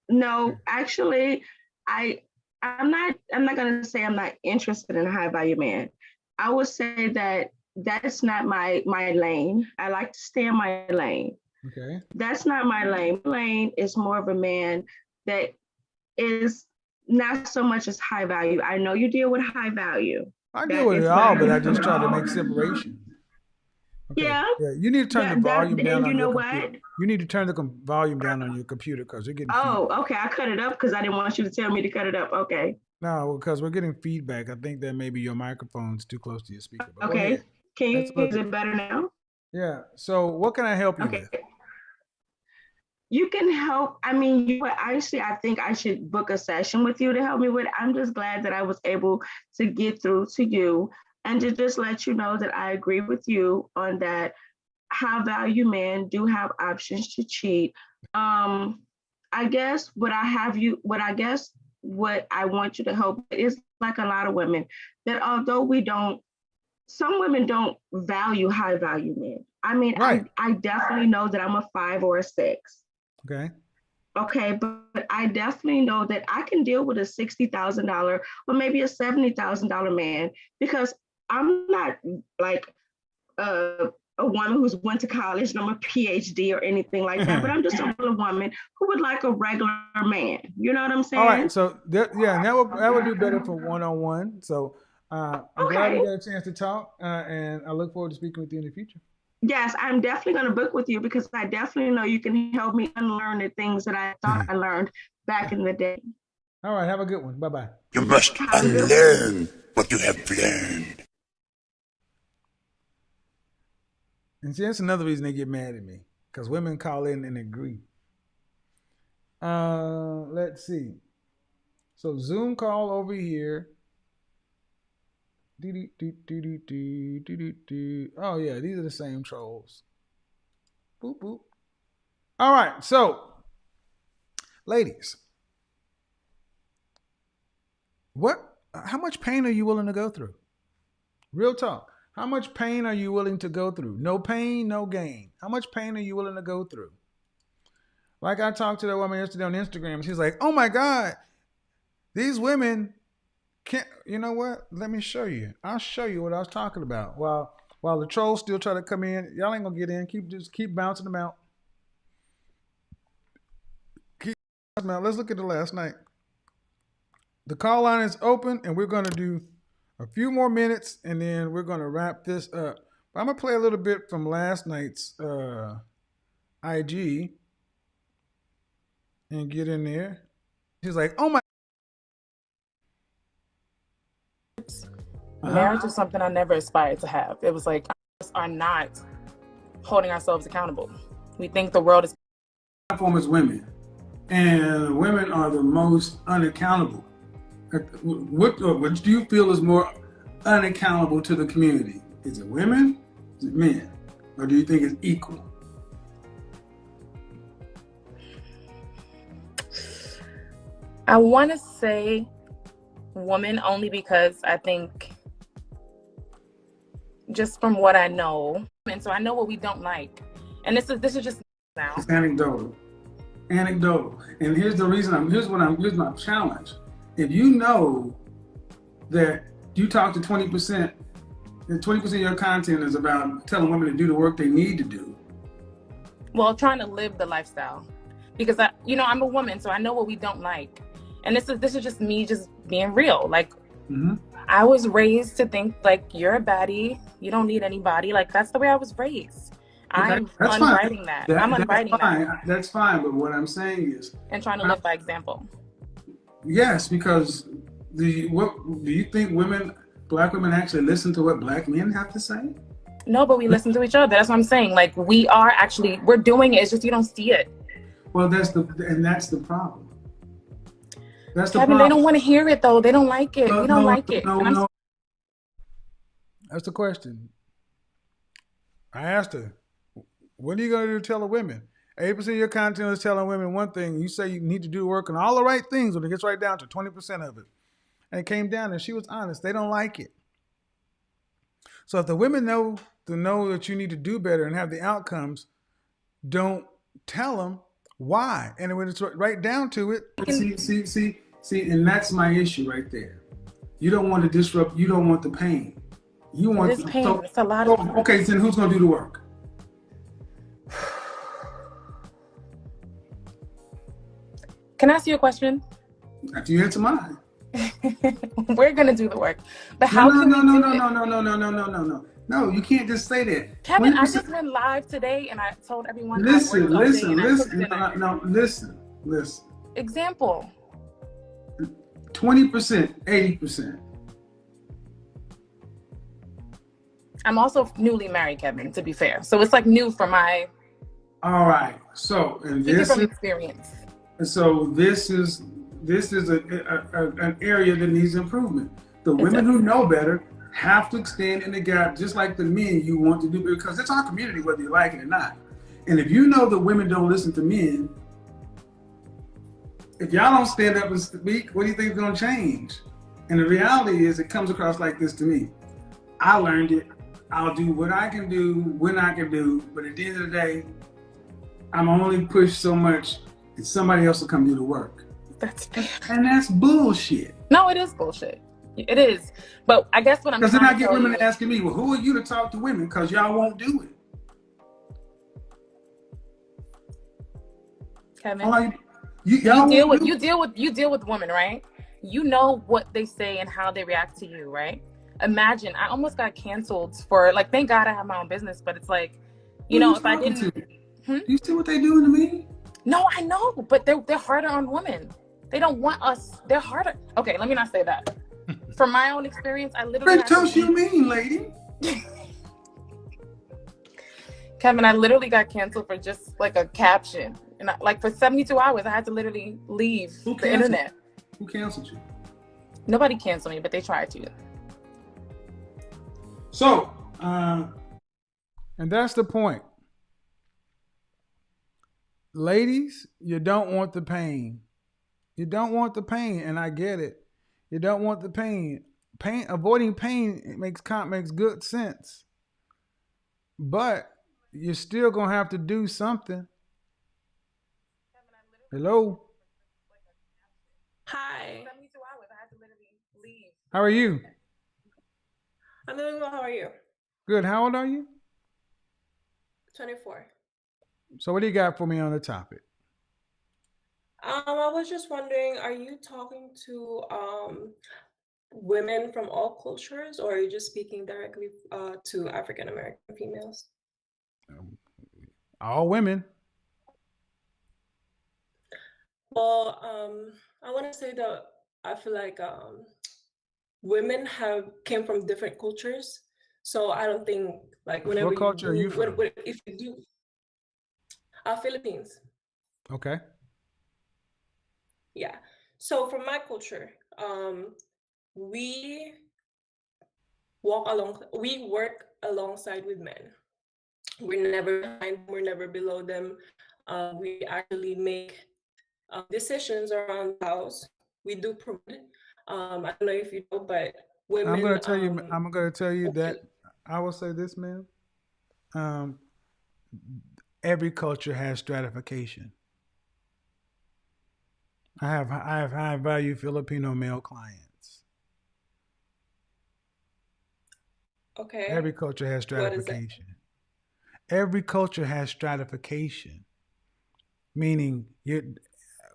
No, actually, I'm not gonna say I'm not interested in a high value man. I would say that that's not my lane. I like to stay in my lane. Okay. That's not my lane. My lane is more of a man that is not so much as high value. I know you deal with high value. I deal with it all, but I just try to make separation. Okay. Yeah. You need to turn the volume down on your what? computer. You need to turn the volume down on your computer because you're getting feedback. Okay. I cut it up because I didn't want you to tell me to cut it up. Okay. No, because we're getting feedback. I think that maybe your microphone's too close to your speaker. But okay. Can you use it better now? Yeah. So what can I help you with? You can help. I mean, honestly, I think I should book a session with you to help me with it. I'm just glad that I was able to get through to you and to just let you know that I agree with you on that. High value men do have options to cheat. I guess what I want you to help is like a lot of women that although some women don't value high value men. I mean, right. I definitely know that I'm a 5 or a 6. Okay, but I definitely know that I can deal with a $60,000 or maybe a $70,000 man because I'm not like a woman who's went to college and I'm a PhD or anything like that, but I'm just a regular woman who would like a regular man. You know what I'm saying? All right, so that would do better for one-on-one. So I'm glad we got a chance to talk, and I look forward to speaking with you in the future. Yes, I'm definitely going to book with you because I definitely know you can help me unlearn the things that I thought I learned back in the day. All right, have a good one. Bye-bye. You must unlearn what you have learned. And see, that's another reason they get mad at me, because women call in and agree. Let's see. So Zoom call over here. Oh yeah, these are the same trolls. Boop boop. All right, so ladies, how much pain are you willing to go through? Real talk. How much pain are you willing to go through? No pain, no gain. How much pain are you willing to go through? Like I talked to that woman yesterday on Instagram. She's like, "Oh my God, these women can't." You know what? Let me show you. I'll show you what I was talking about. While the trolls still try to come in, y'all ain't gonna get in. Keep bouncing them out. Let's look at the last night. The call line is open, and we're gonna do a few more minutes, and then we're gonna wrap this up. But I'm gonna play a little bit from last night's IG and get in there. She's like, "Oh my." Marriage is something I never aspired to have. It was like, us are not holding ourselves accountable. We think the world is. Platform is women, and women are the most unaccountable. What do you feel is more unaccountable to the community? Is it women? Is it men? Or do you think it's equal? I want to say woman only because I think just from what I know, and so I know what we don't like. And this is just now. It's anecdotal. And here's the reason here's my challenge. If you know that you talk to 20%, and 20% of your content is about telling women to do the work they need to do. Well, trying to live the lifestyle. Because I'm a woman, so I know what we don't like. And this is just me just being real. Like, I was raised to think like you're a baddie, you don't need anybody. Like that's the way I was raised. I'm unwriting that. I'm unwriting that. That's fine, but what I'm saying is, and trying to live by example. Yes, because do you think black women actually listen to what black men have to say? No, but we listen to each other. That's what I'm saying. Like we're doing it. It's just you don't see it. Well, that's the problem. That's the Kevin, problem. They don't want to hear it though. They don't like it. We don't like it. No. That's the question. I asked her, what are you going to do to tell the women? 80% of your content is telling women one thing. You say you need to do work on all the right things when it gets right down to 20% of it. And it came down and she was honest. They don't like it. So if the women know that you need to do better and have the outcomes, don't tell them why. And when it's right down to it, see, and that's my issue right there. You don't want to disrupt, you don't want the pain. You want It is pain. It's a lot of pain. Okay, then who's gonna do the work? Can I ask you a question? After you answer mine. We're gonna do the work, but how can we do it? No, you can't just say that. Kevin, I just went live today and I told everyone Listen. Example. 20%, 80%. I'm also newly married, Kevin, to be fair. So it's like new for my. All right. So, and this from experience. So this is an area that needs improvement. The women who know better have to stand in the gap, just like the men you want to do, because it's our community, whether you like it or not. And if you know that women don't listen to men, if y'all don't stand up and speak, what do you think is going to change? And the reality is, it comes across like this to me. I learned it. I'll do what I can do when I can do, but at the end of the day, I'm only pushed so much that somebody else will come do the work. And that's bullshit. No, it is bullshit. It is. But I guess what I'm because then I get women asking me, well, who are you to talk to women? Because y'all won't do it. Kevin, you deal with women, right? You know what they say and how they react to you, right? Imagine, I almost got canceled for, like, thank God I have my own business, but it's like, if I didn't. Do you see what they doing to me? No, I know, but they're harder on women. They don't want us. They're harder. Okay, let me not say that. From my own experience, I literally. What else you mean, lady? Kevin, I literally got canceled for just like a caption, and for 72 hours, I had to literally leave the internet. Who canceled you? Nobody canceled me, but they tried to. So, and that's the point. Ladies, you don't want the pain. You don't want the pain, and I get it. You don't want the pain. Avoiding pain makes good sense. But you're still gonna have to do something. Hello. Hi. 72 hours, I had to literally leave. How are you? I'm doing well. How are you? Good. How old are you? 24. So what do you got for me on the topic? I was just wondering, are you talking to women from all cultures, or are you just speaking directly to African American females? All women. Well, I want to say that I feel like women came from different cultures, so I don't think like whenever what culture are you from? If you do, Philippines. Okay. Yeah. So from my culture, we work alongside with men. We're never behind them, we're never below them. We actually make decisions around the house. We do provide. I don't know if you know, but women. I'm gonna tell you that I will say this, ma'am. Every culture has stratification. I have high value Filipino male clients. Okay. Every culture has stratification. Every culture has stratification. Meaning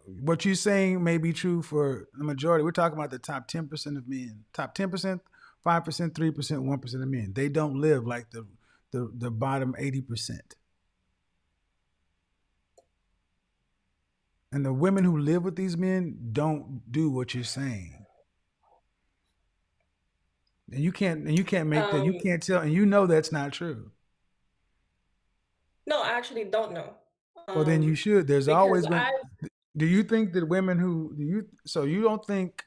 what you're saying may be true for the majority. We're talking about the top 10% of men. Top 10%, 5%, 3%, 1% of men. They don't live like the bottom 80%. And the women who live with these men don't do what you're saying. And you can't make that. You can't tell, and you know that's not true. No, I actually don't know. Well, then you should. There's always been. Do you think that women so you don't think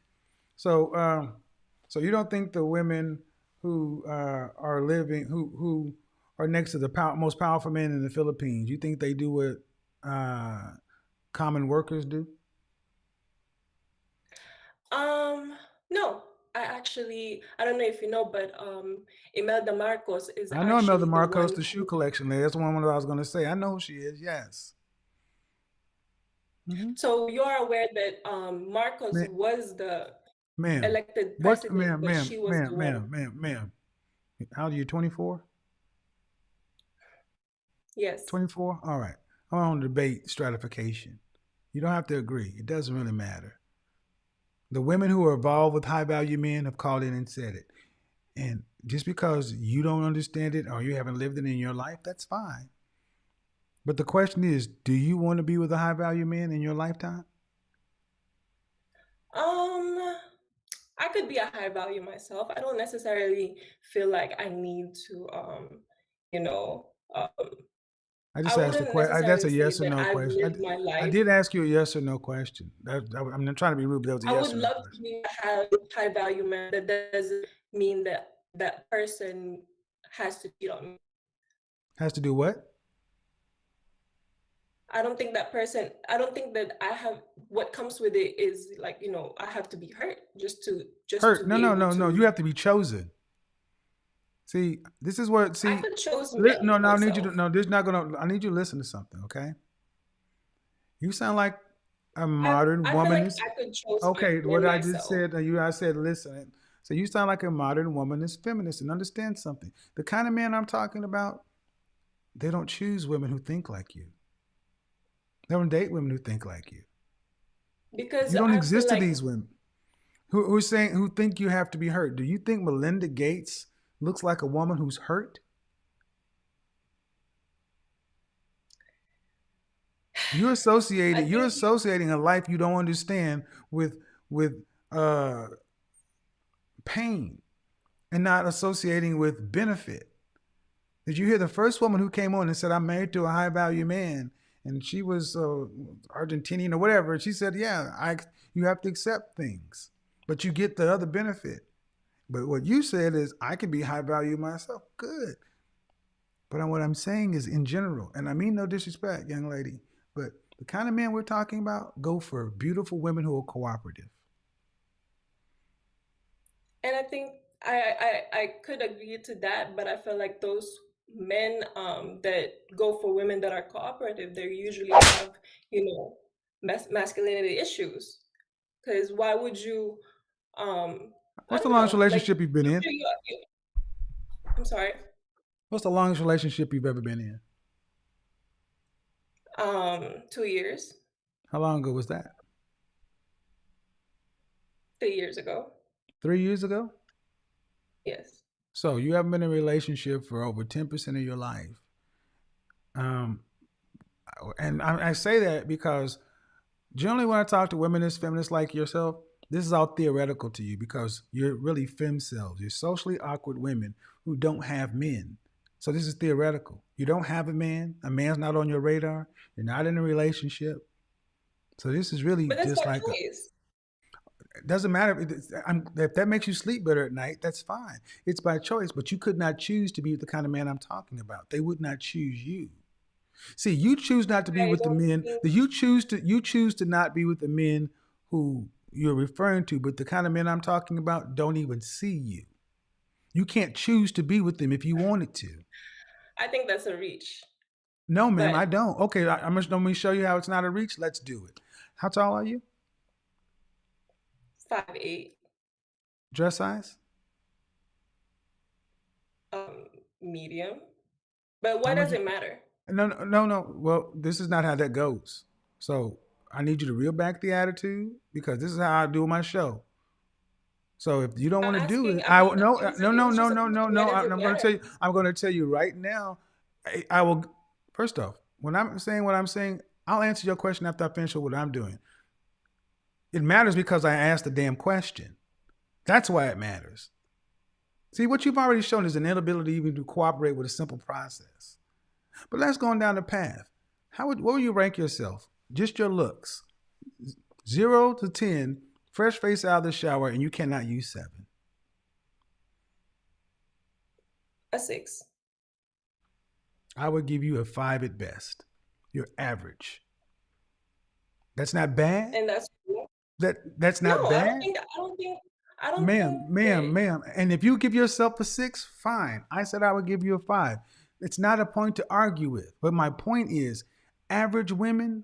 the women who are living who are next to the most powerful men in the Philippines, you think they do what common workers do? No, I don't know if you know, but Imelda Marcos is. I know Imelda Marcos, the shoe collection lady. That's one I was going to say. I know who she is. Yes. Mm-hmm. So you're aware that Marcos was the elected president, but she was the one. Ma'am. How old are you? 24? Yes. 24? All right. I want to debate stratification. You don't have to agree. It doesn't really matter. The women who are involved with high value men have called in and said it. And just because you don't understand it or you haven't lived it in your life, that's fine. But the question is, do you want to be with a high value man in your lifetime? I could be a high value myself. I don't necessarily feel like I need to, you know, I just I asked a wouldn't question. That's necessarily a say yes or that no I've question. lived my I life. did ask you a yes or no question. I'm not trying to be rude, but that was a I yes would or no love question. to be a high value man. That doesn't mean that that person has to cheat on me. Has to do what? I don't think that I have, what comes with it is like, I have to be hurt just to Hurt. No, be no, able no, no. to. You have to be chosen. See, this is what, I see, could choose men no, no, I need you to, myself. no, this is not going to, I need you to listen to something, okay? You sound like a modern I feel like womanist. I could choose Okay, men what I just myself. said, I said, listen. So you sound like a modern womanist feminist and understand something. The kind of men I'm talking about, they don't choose women who think like you. They don't date women who think like you. Because You don't I feel exist to like these women who think you have to be hurt. Do you think Melinda Gates looks like a woman who's hurt? You're I think associating a life you don't understand with uh, pain and not associating with benefit. Did you hear the first woman who came on and said, I'm married to a high value man, and she was Argentinian or whatever? And she said, yeah, you have to accept things, but you get the other benefit. But what you said is, I can be high value myself. Good. But what I'm saying is in general, and I mean no disrespect, young lady, but the kind of men we're talking about go for beautiful women who are cooperative. and I think I could agree to that, but I feel like those men that go for women that are cooperative, they usually have, masculinity issues. Because why would you, I What's the don't longest know, like, relationship you've been in? I'm sorry, What's the longest relationship you've ever been in? 2 years, How long ago was that? 3 years ago. 3 years ago? Yes. So you haven't been in a relationship for over 10% of your life. And I say that because generally when I talk to feminists like yourself, this is all theoretical to you because you're really femcells. You're socially awkward women who don't have men. So this is theoretical. You don't have a man's not on your radar, you're not in a relationship. So this is really But that's just my like choice. it doesn't matter if that makes you sleep better at night, that's fine. It's by choice, but you could not choose to be with the kind of man I'm talking about. They would not choose you. See, you choose not to be I with the don't men think that you choose to not be with the men who you're referring to, but the kind of men I'm talking about don't even see you. You can't choose to be with them if you wanted to. I think that's a reach. No, ma'am, I But don't. Okay, I'm just let me show you how it's not a reach. Let's do it. How tall are you? 5'8", Dress size? medium. But How why much? does it matter? No, no, no, no. Well, this is not how that goes. So I need you to reel back the attitude because this is how I do my show. So if you don't want to do it, I'm not no, confused. no, It no, was no, just a no, no, question. Why no. does it I'm going to matter? tell you. I'm going to tell you right now. I will. First off, when I'm saying what I'm saying, I'll answer your question after I finish with what I'm doing. It matters because I asked the damn question. That's why it matters. See, what you've already shown is an inability even to cooperate with a simple process. But let's go on down the path. What would you rank yourself? Just your looks. 0 to 10, fresh face out of the shower, and you cannot use 7. A 6. I would give you a 5 at best. You're average. That's not bad. And that's cool. That's No, not I don't bad. think. I don't Ma'am, think ma'am, that. ma'am. And if you give yourself a 6, fine. I said I would give you a 5. It's not a point to argue with. But my point is, average women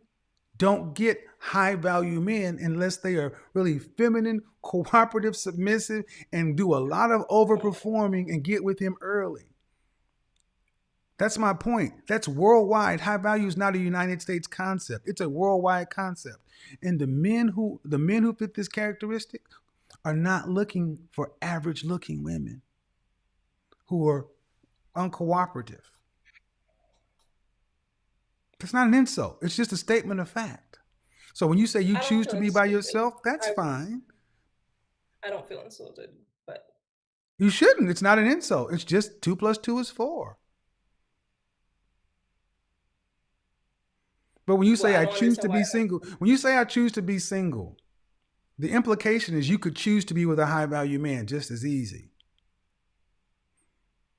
don't get high value men unless they are really feminine, cooperative, submissive, and do a lot of overperforming and get with him early. That's my point. That's worldwide. High value is not a United States concept. It's a worldwide concept. And the men who fit this characteristic are not looking for average looking women who are uncooperative. That's not an insult. It's just a statement of fact. So when you say you choose to be by yourself, that's fine. I don't feel insulted, but you shouldn't. It's not an insult. It's just 2 + 2 is 4. But when you say I choose to be single, the implication is you could choose to be with a high value man just as easy.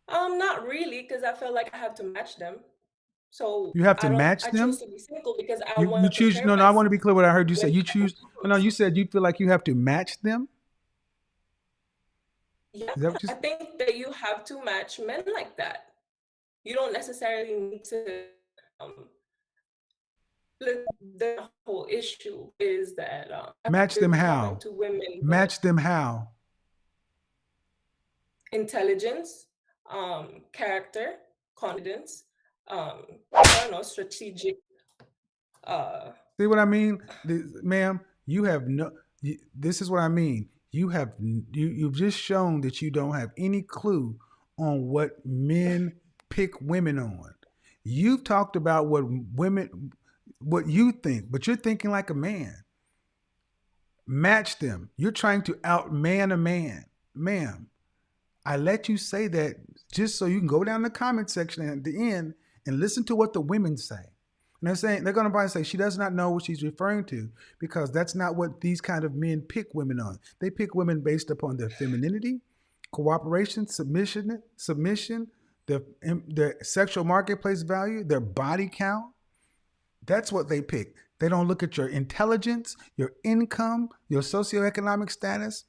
Not really, because I feel like I have to match them. So you have to match them. I choose to be single because I want to choose. No, I want to be clear what I heard you say. You choose. No, you said you feel like you have to match them. Yeah, I think that you have to match men like that. You don't necessarily need to. The whole issue is that match them how? To women, match them how? Intelligence, character, confidence, I don't know, strategic. See what I mean, ma'am? You have no. This is what I mean. You've just shown that you don't have any clue on what men pick women on. You've talked about what you think, but you're thinking like a man. Match them. You're trying to outman a man. Ma'am, I let you say that just so you can go down the comment section at the end and listen to what the women say. And they're going to probably say she does not know what she's referring to, because that's not what these kind of men pick women on. They pick women based upon their femininity, cooperation, submission, their sexual marketplace value, their body count. That's what they pick. They don't look at your intelligence, your income, your socioeconomic status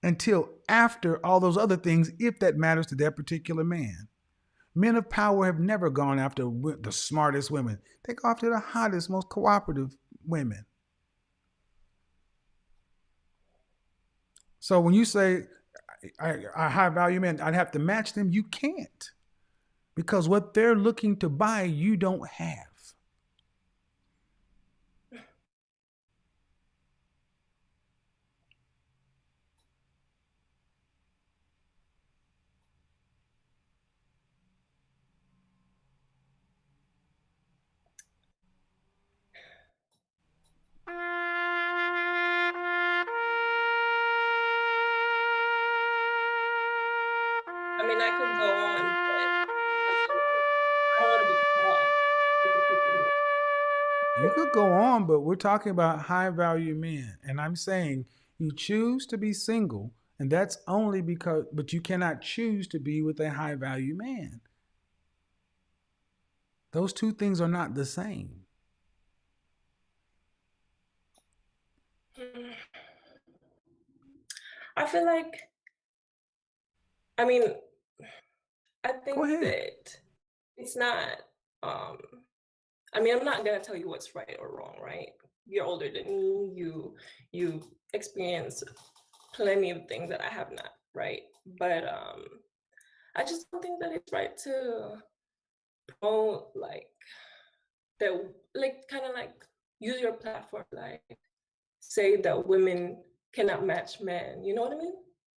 until after all those other things, if that matters to that particular man. Men of power have never gone after the smartest women. They go after the hottest, most cooperative women. So when you say I high value men, I'd have to match them, you can't. Because what they're looking to buy, you don't have. I mean, I could go on, but I don't want to be cut off. You could go on, but we're talking about high value men. And I'm saying you choose to be single, and that's only because, but you cannot choose to be with a high value man. Those two things are not the same. I feel like, I mean, I think that it's not, I mean, I'm not going to tell you what's right or wrong, right? You're older than me. You experience plenty of things that I have not, right? But I just don't think that it's right to promote like that, like kind of like use your platform, like say that women cannot match men. You know what I mean?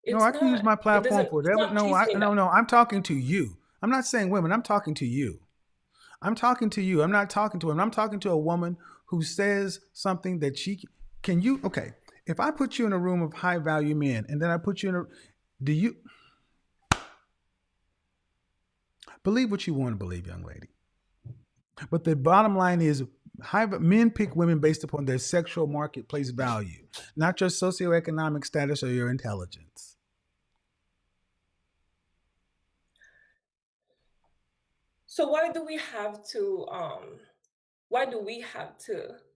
No, I can use my platform for that. No, I'm talking to you. I'm not saying women. I'm talking to you. I'm talking to you. I'm not talking to him. I'm talking to a woman who says something that okay, if I put you in a room of high value men and then I put you in do you believe what you want to believe, young lady? But the bottom line is men pick women based upon their sexual marketplace value, not your socioeconomic status or your intelligence. So why do we have to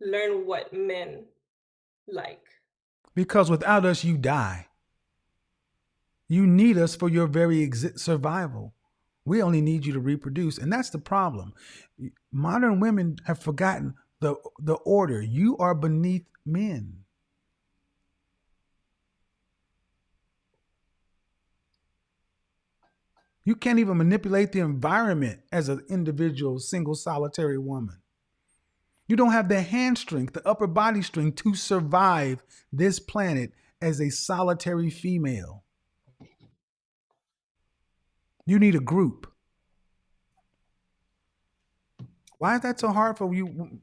learn what men like? Because without us, you die. You need us for your very survival. We only need you to reproduce. And that's the problem. Modern women have forgotten the order. You are beneath men. You can't even manipulate the environment as an individual, single, solitary woman. You don't have the hand strength, the upper body strength to survive this planet as a solitary female. You need a group. Why is that so hard for you?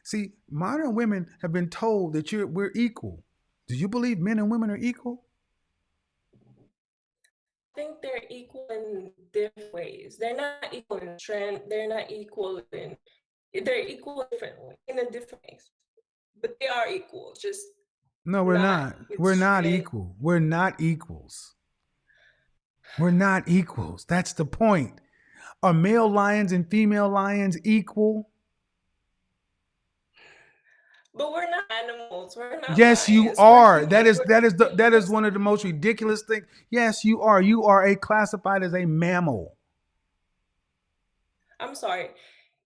See, modern women have been told that we're equal. Do you believe men and women are equal? I think they're equal in different ways. They're not equal in strength. They're not equal in. They're equal in a different ways, but they are equal. Just no, we're not. We're not equal. We're not equals. We're not equals. That's the point. Are male lions and female lions equal? But we're not animals. We're not yes, lions. you are. That is one of the most ridiculous things. Yes, you are. You are classified as a mammal. I'm sorry.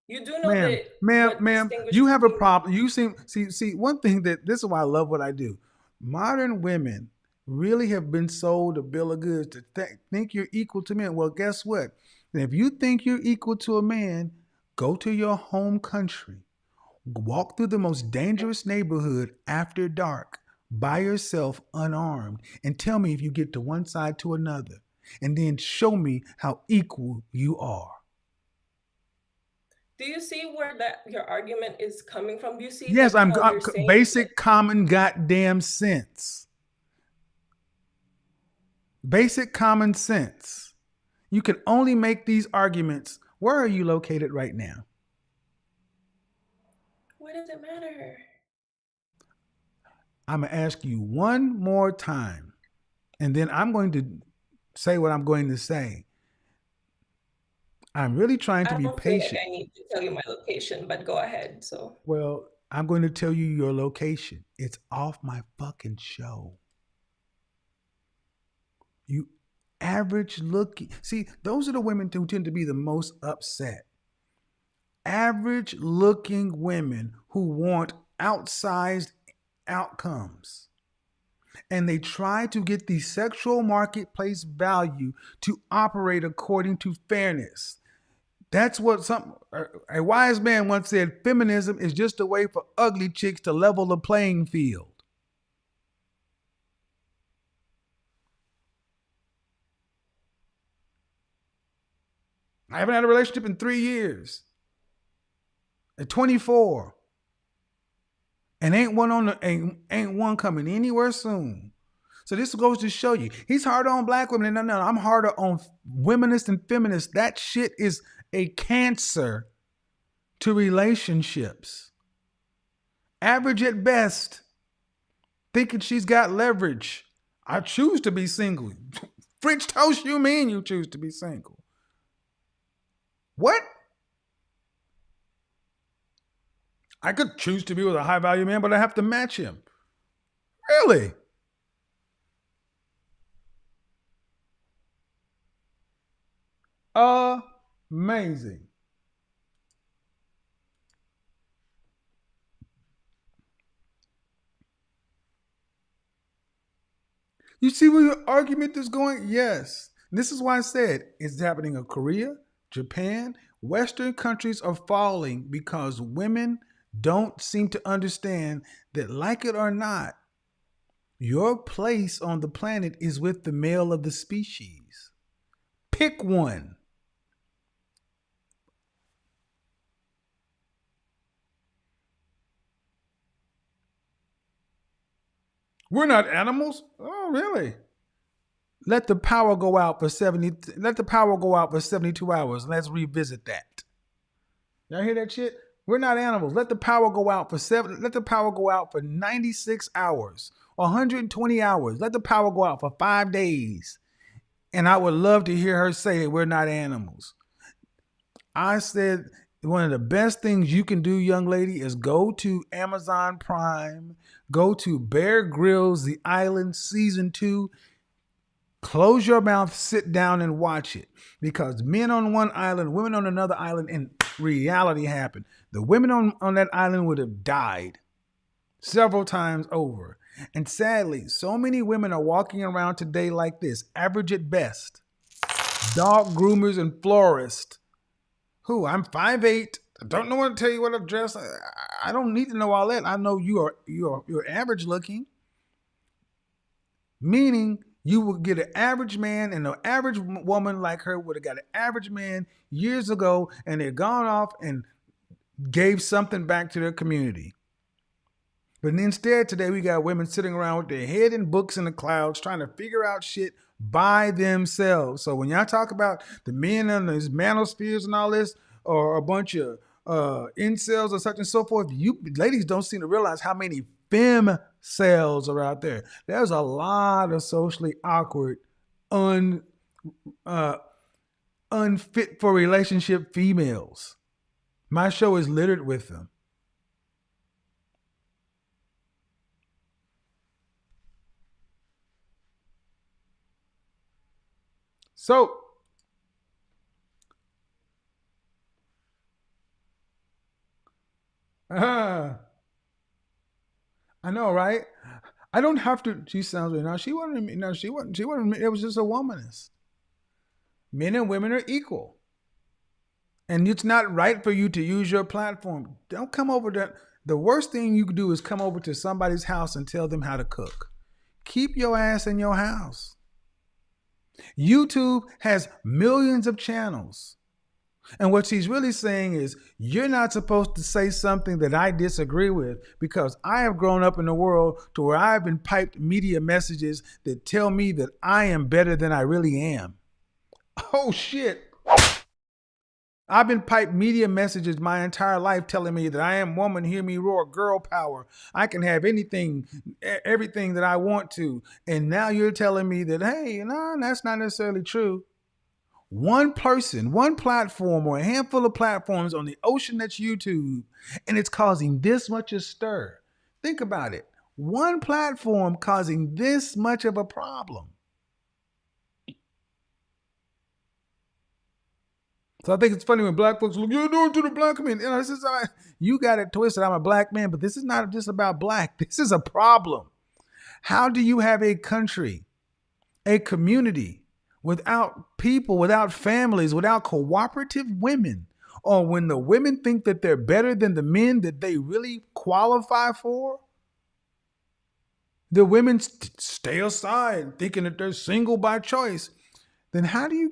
You do know that, ma'am. You have a problem. You see. One thing this is why I love what I do. Modern women really have been sold a bill of goods to think you're equal to men. Well, guess what? If you think you're equal to a man, go to your home country. Walk through the most dangerous neighborhood after dark by yourself unarmed and tell me if you get to one side to another, and then show me how equal you are. Do you see where your argument is coming from? Do you see? Yes, I'm basic common goddamn sense. Basic common sense. You can only make these arguments. Where are you located right now? What does it matter? I'm going to ask you one more time, and then I'm going to say what I'm going to say. I'm really trying to be patient. I need to tell you my location, but go ahead. So. Well, I'm going to tell you your location. It's off my fucking show. You average looking. See, those are the women who tend to be the most upset. Average looking women who want outsized outcomes. And they try to get the sexual marketplace value to operate according to fairness. That's what a wise man once said, feminism is just a way for ugly chicks to level the playing field. I haven't had a relationship in 3 years. At 24. And ain't one coming anywhere soon. So this goes to show you, he's harder on black women. No, I'm harder on womanists and feminists. That shit is a cancer to relationships. Average at best, thinking she's got leverage. I choose to be single. French toast, you mean you choose to be single? What? I could choose to be with a high value man, but I have to match him. Really? Amazing. You see where your argument is going? Yes. This is why I said it's happening in Korea, Japan. Western countries are falling because women don't seem to understand that, like it or not, your place on the planet is with the male of the species. Pick one. We're not animals. Oh, really? Let the power go out for 72 hours. Let's revisit that. Y'all hear that shit? We're not animals. Let the power go out for 96 hours, 120 hours. Let the power go out for 5 days. And I would love to hear her say we're not animals. I said one of the best things you can do, young lady, is go to Amazon Prime, go to Bear Grylls, The Island Season 2. Close your mouth, sit down and watch it. Because men on one island, women on another island, and reality happened, the women on that island would have died several times over. And sadly, so many women are walking around today like this, average at best. Dog groomers and florists. Who? I'm 5'8". I don't know what to tell you what to dress. I don't need to know all that. I know you're average looking. Meaning you would get an average man, and an average woman like her would have got an average man years ago, and they're gone off and gave something back to their community. But instead, today we got women sitting around with their head in books in the clouds trying to figure out shit by themselves. So when y'all talk about the men on these manospheres and all this, or a bunch of incels or such and so forth, you ladies don't seem to realize how many fem cells are out there. There's a lot of socially awkward, unfit for relationship females. My show is littered with them. So, I know, right? I don't have to. She sounds right now. She wasn't. No, she wasn't. She wasn't. It was just a womanist. Men and women are equal, and it's not right for you to use your platform. Don't come over to. The worst thing you could do is come over to somebody's house and tell them how to cook. Keep your ass in your house. YouTube has millions of channels. And what she's really saying is, you're not supposed to say something that I disagree with, because I have grown up in a world to where I've been piped media messages that tell me that I am better than I really am. Oh shit. I've been piped media messages my entire life telling me that I am woman, hear me roar, girl power. I can have anything, everything that I want to. And now you're telling me that, hey, no, that's not necessarily true. One person, one platform, or a handful of platforms on the ocean that's YouTube, and it's causing this much a stir. Think about it. One platform causing this much of a problem. So I think it's funny when black folks look, you're doing to the black community. You got it twisted. I'm a black man, but this is not just about black. This is a problem. How do you have a country, a community, without people, without families, without cooperative women, or when the women think that they're better than the men that they really qualify for? The women stay aside thinking that they're single by choice. Then how do you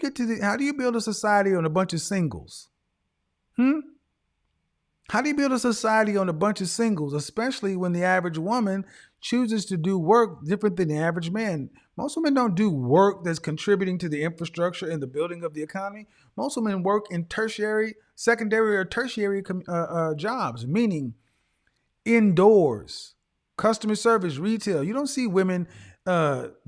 build a society on a bunch of singles? How do you build a society on a bunch of singles, especially when the average woman chooses to do work different than the average man? Most women don't do work that's contributing to the infrastructure and the building of the economy. Most women work in secondary or tertiary jobs, meaning indoors, customer service, retail. You don't see women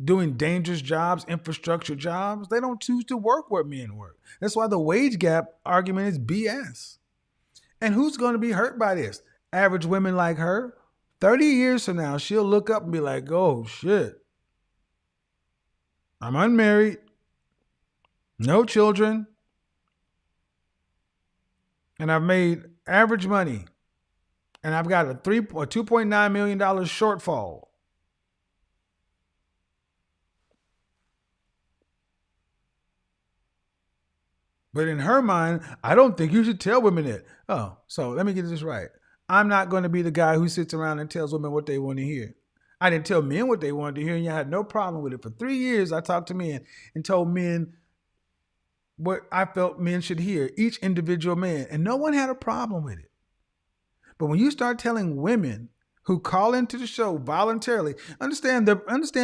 doing dangerous jobs, infrastructure jobs. They don't choose to work where men work. That's why the wage gap argument is BS. And who's going to be hurt by this? Average women like her. 30 years from now, she'll look up and be like, oh shit, I'm unmarried, no children, and I've made average money, and I've got a $2.9 million shortfall. But in her mind, I don't think you should tell women that. Oh, so let me get this right. I'm not going to be the guy who sits around and tells women what they want to hear. I didn't tell men what they wanted to hear, and I had no problem with it. For 3 years, I talked to men and told men what I felt men should hear, each individual man, and no one had a problem with it. But when you start telling women who call into the show voluntarily, understand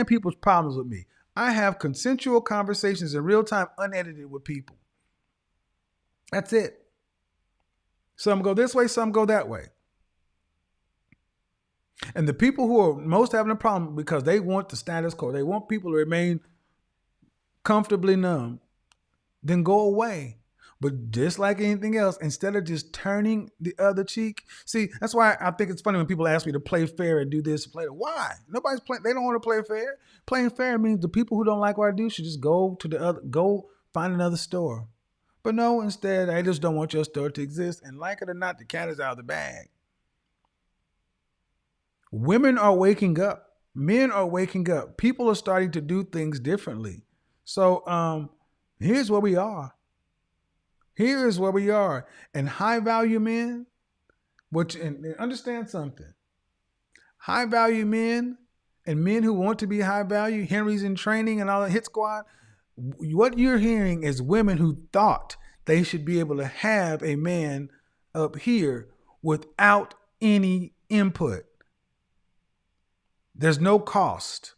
people's problems with me. I have consensual conversations in real time, unedited with people. That's it. Some go this way, some go that way. And the people who are most having a problem because they want the status quo, they want people to remain comfortably numb, then go away. But just like anything else, instead of just turning the other cheek, see, that's why I think it's funny when people ask me to play fair and do this, play that. Why? Nobody's playing. They don't want to play fair. Playing fair means the people who don't like what I do should just go find another store. But no, instead, they just don't want your store to exist. And like it or not, the cat is out of the bag. Women are waking up. Men are waking up. People are starting to do things differently. So here's where we are. Here is where we are. And high value men, and understand something. High value men and men who want to be high value, Henry's in training and all the hit squad, what you're hearing is women who thought they should be able to have a man up here without any input. There's no cost.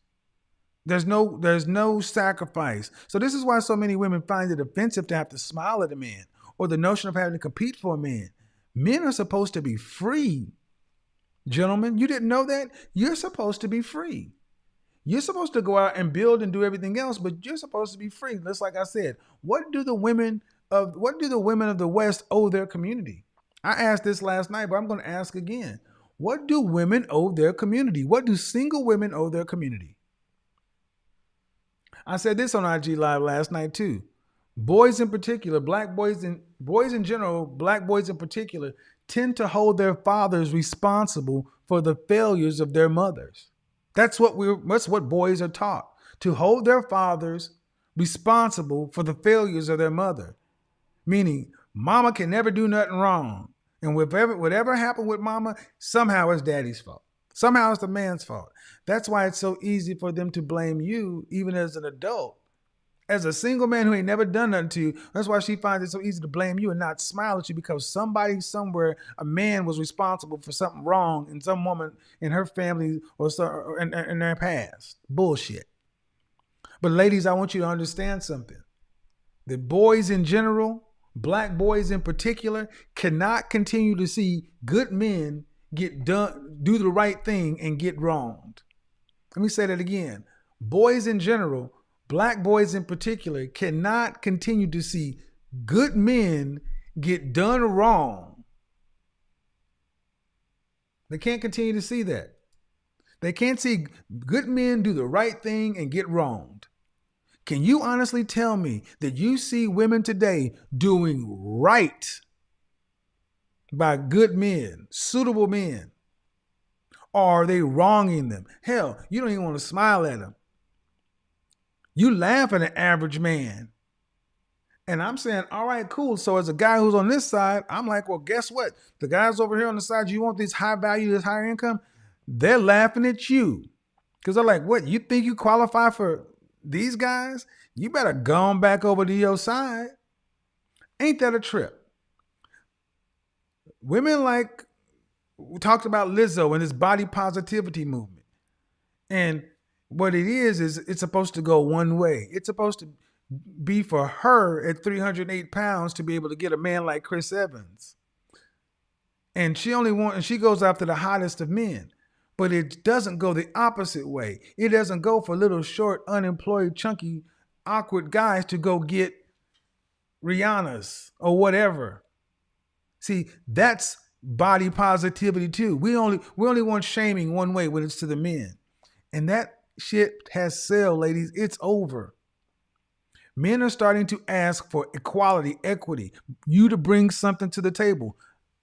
There's no sacrifice. So this is why so many women find it offensive to have to smile at a man, or the notion of having to compete for a man. Men are supposed to be free. Gentlemen, you didn't know that? You're supposed to be free. You're supposed to go out and build and do everything else, but you're supposed to be free. Just like I said, what do the women of the West owe their community? I asked this last night, but I'm going to ask again. What do women owe their community? What do single women owe their community? I said this on IG Live last night too. Boys in particular, boys in general, black boys in particular, tend to hold their fathers responsible for the failures of their mothers. That's what boys are taught, to hold their fathers responsible for the failures of their mother. Meaning, mama can never do nothing wrong. And whatever happened with mama, somehow it's daddy's fault. Somehow it's the man's fault. That's why it's so easy for them to blame you, even as an adult. As a single man who ain't never done nothing to you, that's why she finds it so easy to blame you and not smile at you, because somebody somewhere, a man, was responsible for something wrong in some woman in her family or in their past. Bullshit. But ladies, I want you to understand something. The boys in general, black boys in particular, cannot continue to see good men do the right thing and get wronged. Let me say that again. Boys in general, black boys in particular, cannot continue to see good men get done wrong. They can't continue to see that. They can't see good men do the right thing and get wronged. Can you honestly tell me that you see women today doing right by good men, suitable men? Or are they wronging them? Hell, you don't even want to smile at them. You laugh at an average man. And I'm saying, all right, cool. So as a guy who's on this side, I'm like, well, guess what? The guys over here on the side, you want this high value, this higher income? They're laughing at you. Because they're like, what? You think you qualify for these guys? You better go on back over to your side. Ain't that a trip? Women like, we talked about Lizzo and this body positivity movement. And what it is it's supposed to go one way. It's supposed to be for her at 308 pounds to be able to get a man like Chris Evans. And she goes after the hottest of men. But it doesn't go the opposite way. It doesn't go for little short, unemployed, chunky, awkward guys to go get Rihanna's or whatever. See, that's body positivity too. We only want shaming one way when it's to the men. And that shit has sailed, ladies. It's over. Men are starting to ask for equality, equity, you to bring something to the table.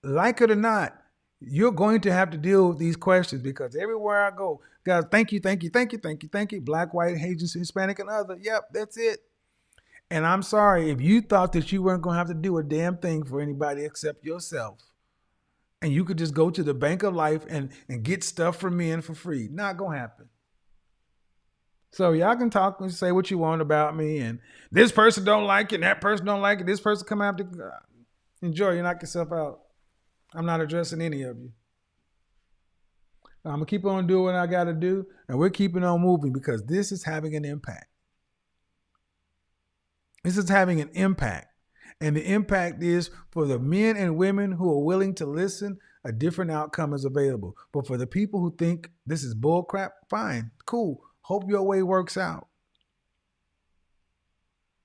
Like it or not, you're going to have to deal with these questions, because everywhere I go, guys, thank you. Black, white, Asian, Hispanic, and other. Yep, that's it. And I'm sorry if you thought that you weren't going to have to do a damn thing for anybody except yourself. And you could just go to the bank of life and get stuff from men for free. Not going to happen. So y'all can talk and say what you want about me, and this person don't like it, and that person don't like it. This person come after. Enjoy, you knock yourself out. I'm not addressing any of you. I'm going to keep on doing what I got to do, and we're keeping on moving, because this is having an impact. This is having an impact. And the impact is, for the men and women who are willing to listen, a different outcome is available. But for the people who think this is bull crap, fine, cool. Hope your way works out.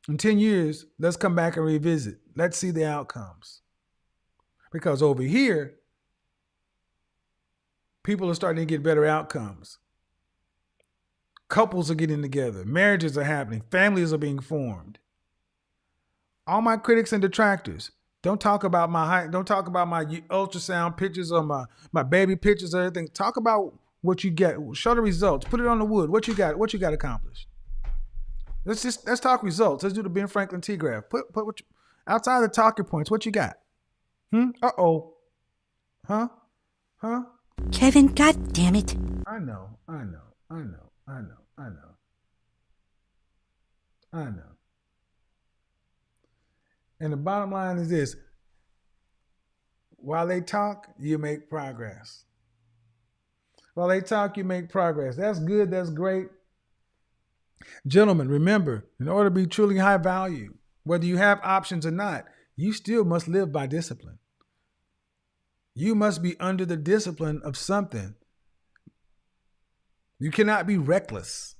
In 10 years, let's come back and revisit. Let's see the outcomes. Because over here, people are starting to get better outcomes. Couples are getting together. Marriages are happening. Families are being formed. All my critics and detractors, don't talk about my ultrasound pictures or my baby pictures or anything. Talk about what you get. Show the results. Put it on the wood. What you got accomplished. Let's talk results. Let's do the Ben Franklin T graph. Put what you, outside the talking points. What you got? Uh-oh. Huh? Kevin, God damn it. I know. And the bottom line is this. While they talk, you make progress. That's good. That's great. Gentlemen, remember, in order to be truly high value, whether you have options or not, you still must live by discipline. You must be under the discipline of something. You cannot be reckless.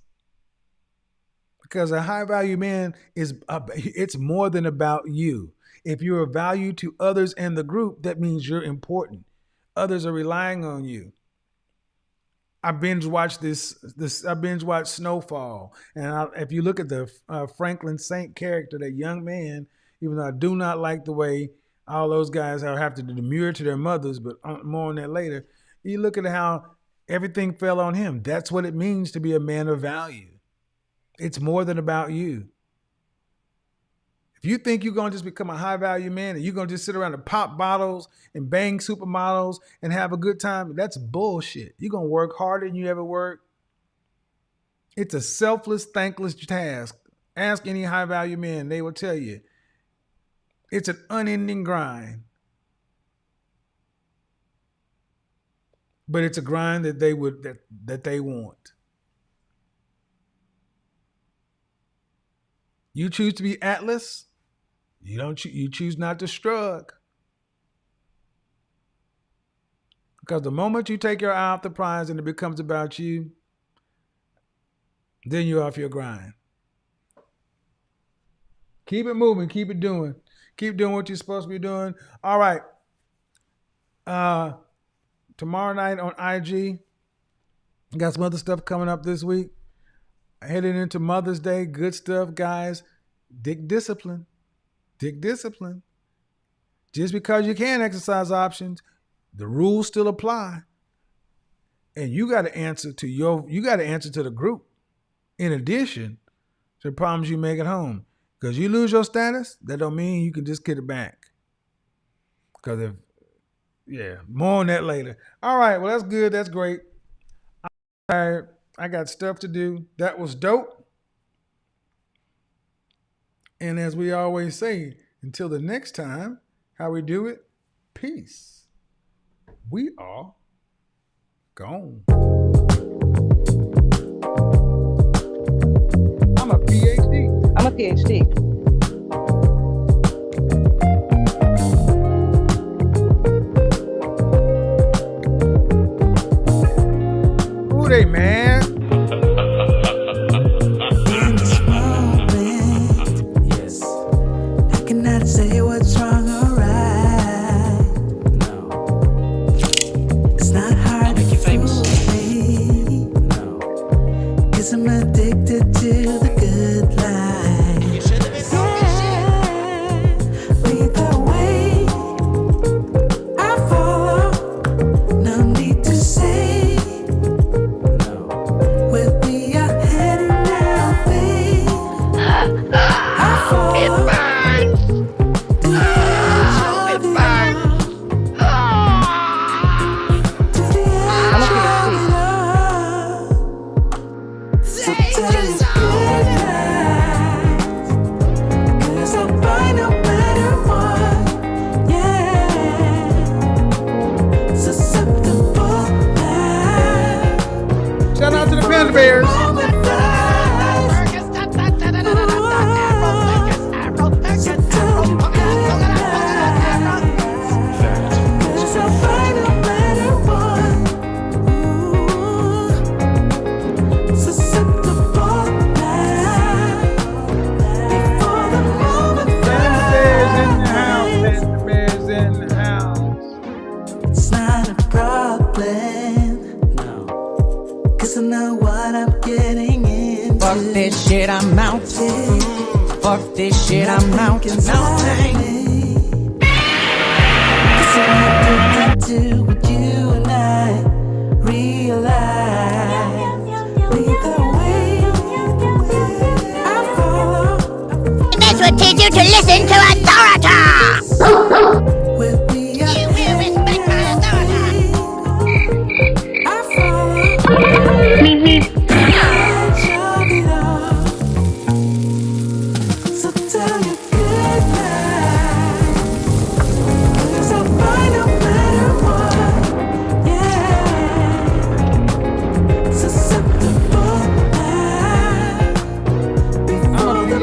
Because a high value man it's more than about you. If you're of value to others in the group, that means you're important. Others are relying on you. I binge watched Snowfall, and if you look at the Franklin Saint character, that young man, even though I do not like the way all those guys have to demur to their mothers, but more on that later. You look at how everything fell on him. That's what it means to be a man of value. It's more than about you. If you think you're going to just become a high value man and you're going to just sit around and pop bottles and bang supermodels and have a good time, that's bullshit. You're going to work harder than you ever worked. It's a selfless, thankless task. Ask any high value man, they will tell you. It's an unending grind. But it's a grind that they want. You choose to be Atlas. You choose not to shrug. Because the moment you take your eye off the prize and it becomes about you, then you're off your grind. Keep it moving. Keep it doing. Keep doing what you're supposed to be doing. All right. Tomorrow night on IG, got some other stuff coming up this week. Heading into Mother's Day, good stuff, guys. Dig discipline. Just because you can exercise options, the rules still apply. And you got to answer to the group. In addition to the problems you make at home. Because you lose your status, that don't mean you can just get it back. Because more on that later. All right, well, that's good. That's great. I'm tired. I got stuff to do. That was dope. And as we always say, until the next time, how we do it, peace. We are gone. I'm a PhD. Who they, man? In this moment, yes, I cannot say what's wrong or right. No, it's not hard. I'll make you famous. No, 'cause I'm addicted to the good life. You should have been talking shit. Lead the way, I follow. No need to say. Shout out to the Panda Bears. It's not a problem. No. 'Cause I know what I'm getting into. Fuck this shit, I'm out. Yeah. Fuck this shit, I'm mountains mountain. Cause I'm addicted to what you and I realize. Lead the way I follow. This will teach you to listen to authority. We'll be You will respect my authority. I follow. So tell your good night. 'Cause I'll find no matter what. Yeah. Susceptible now. Before the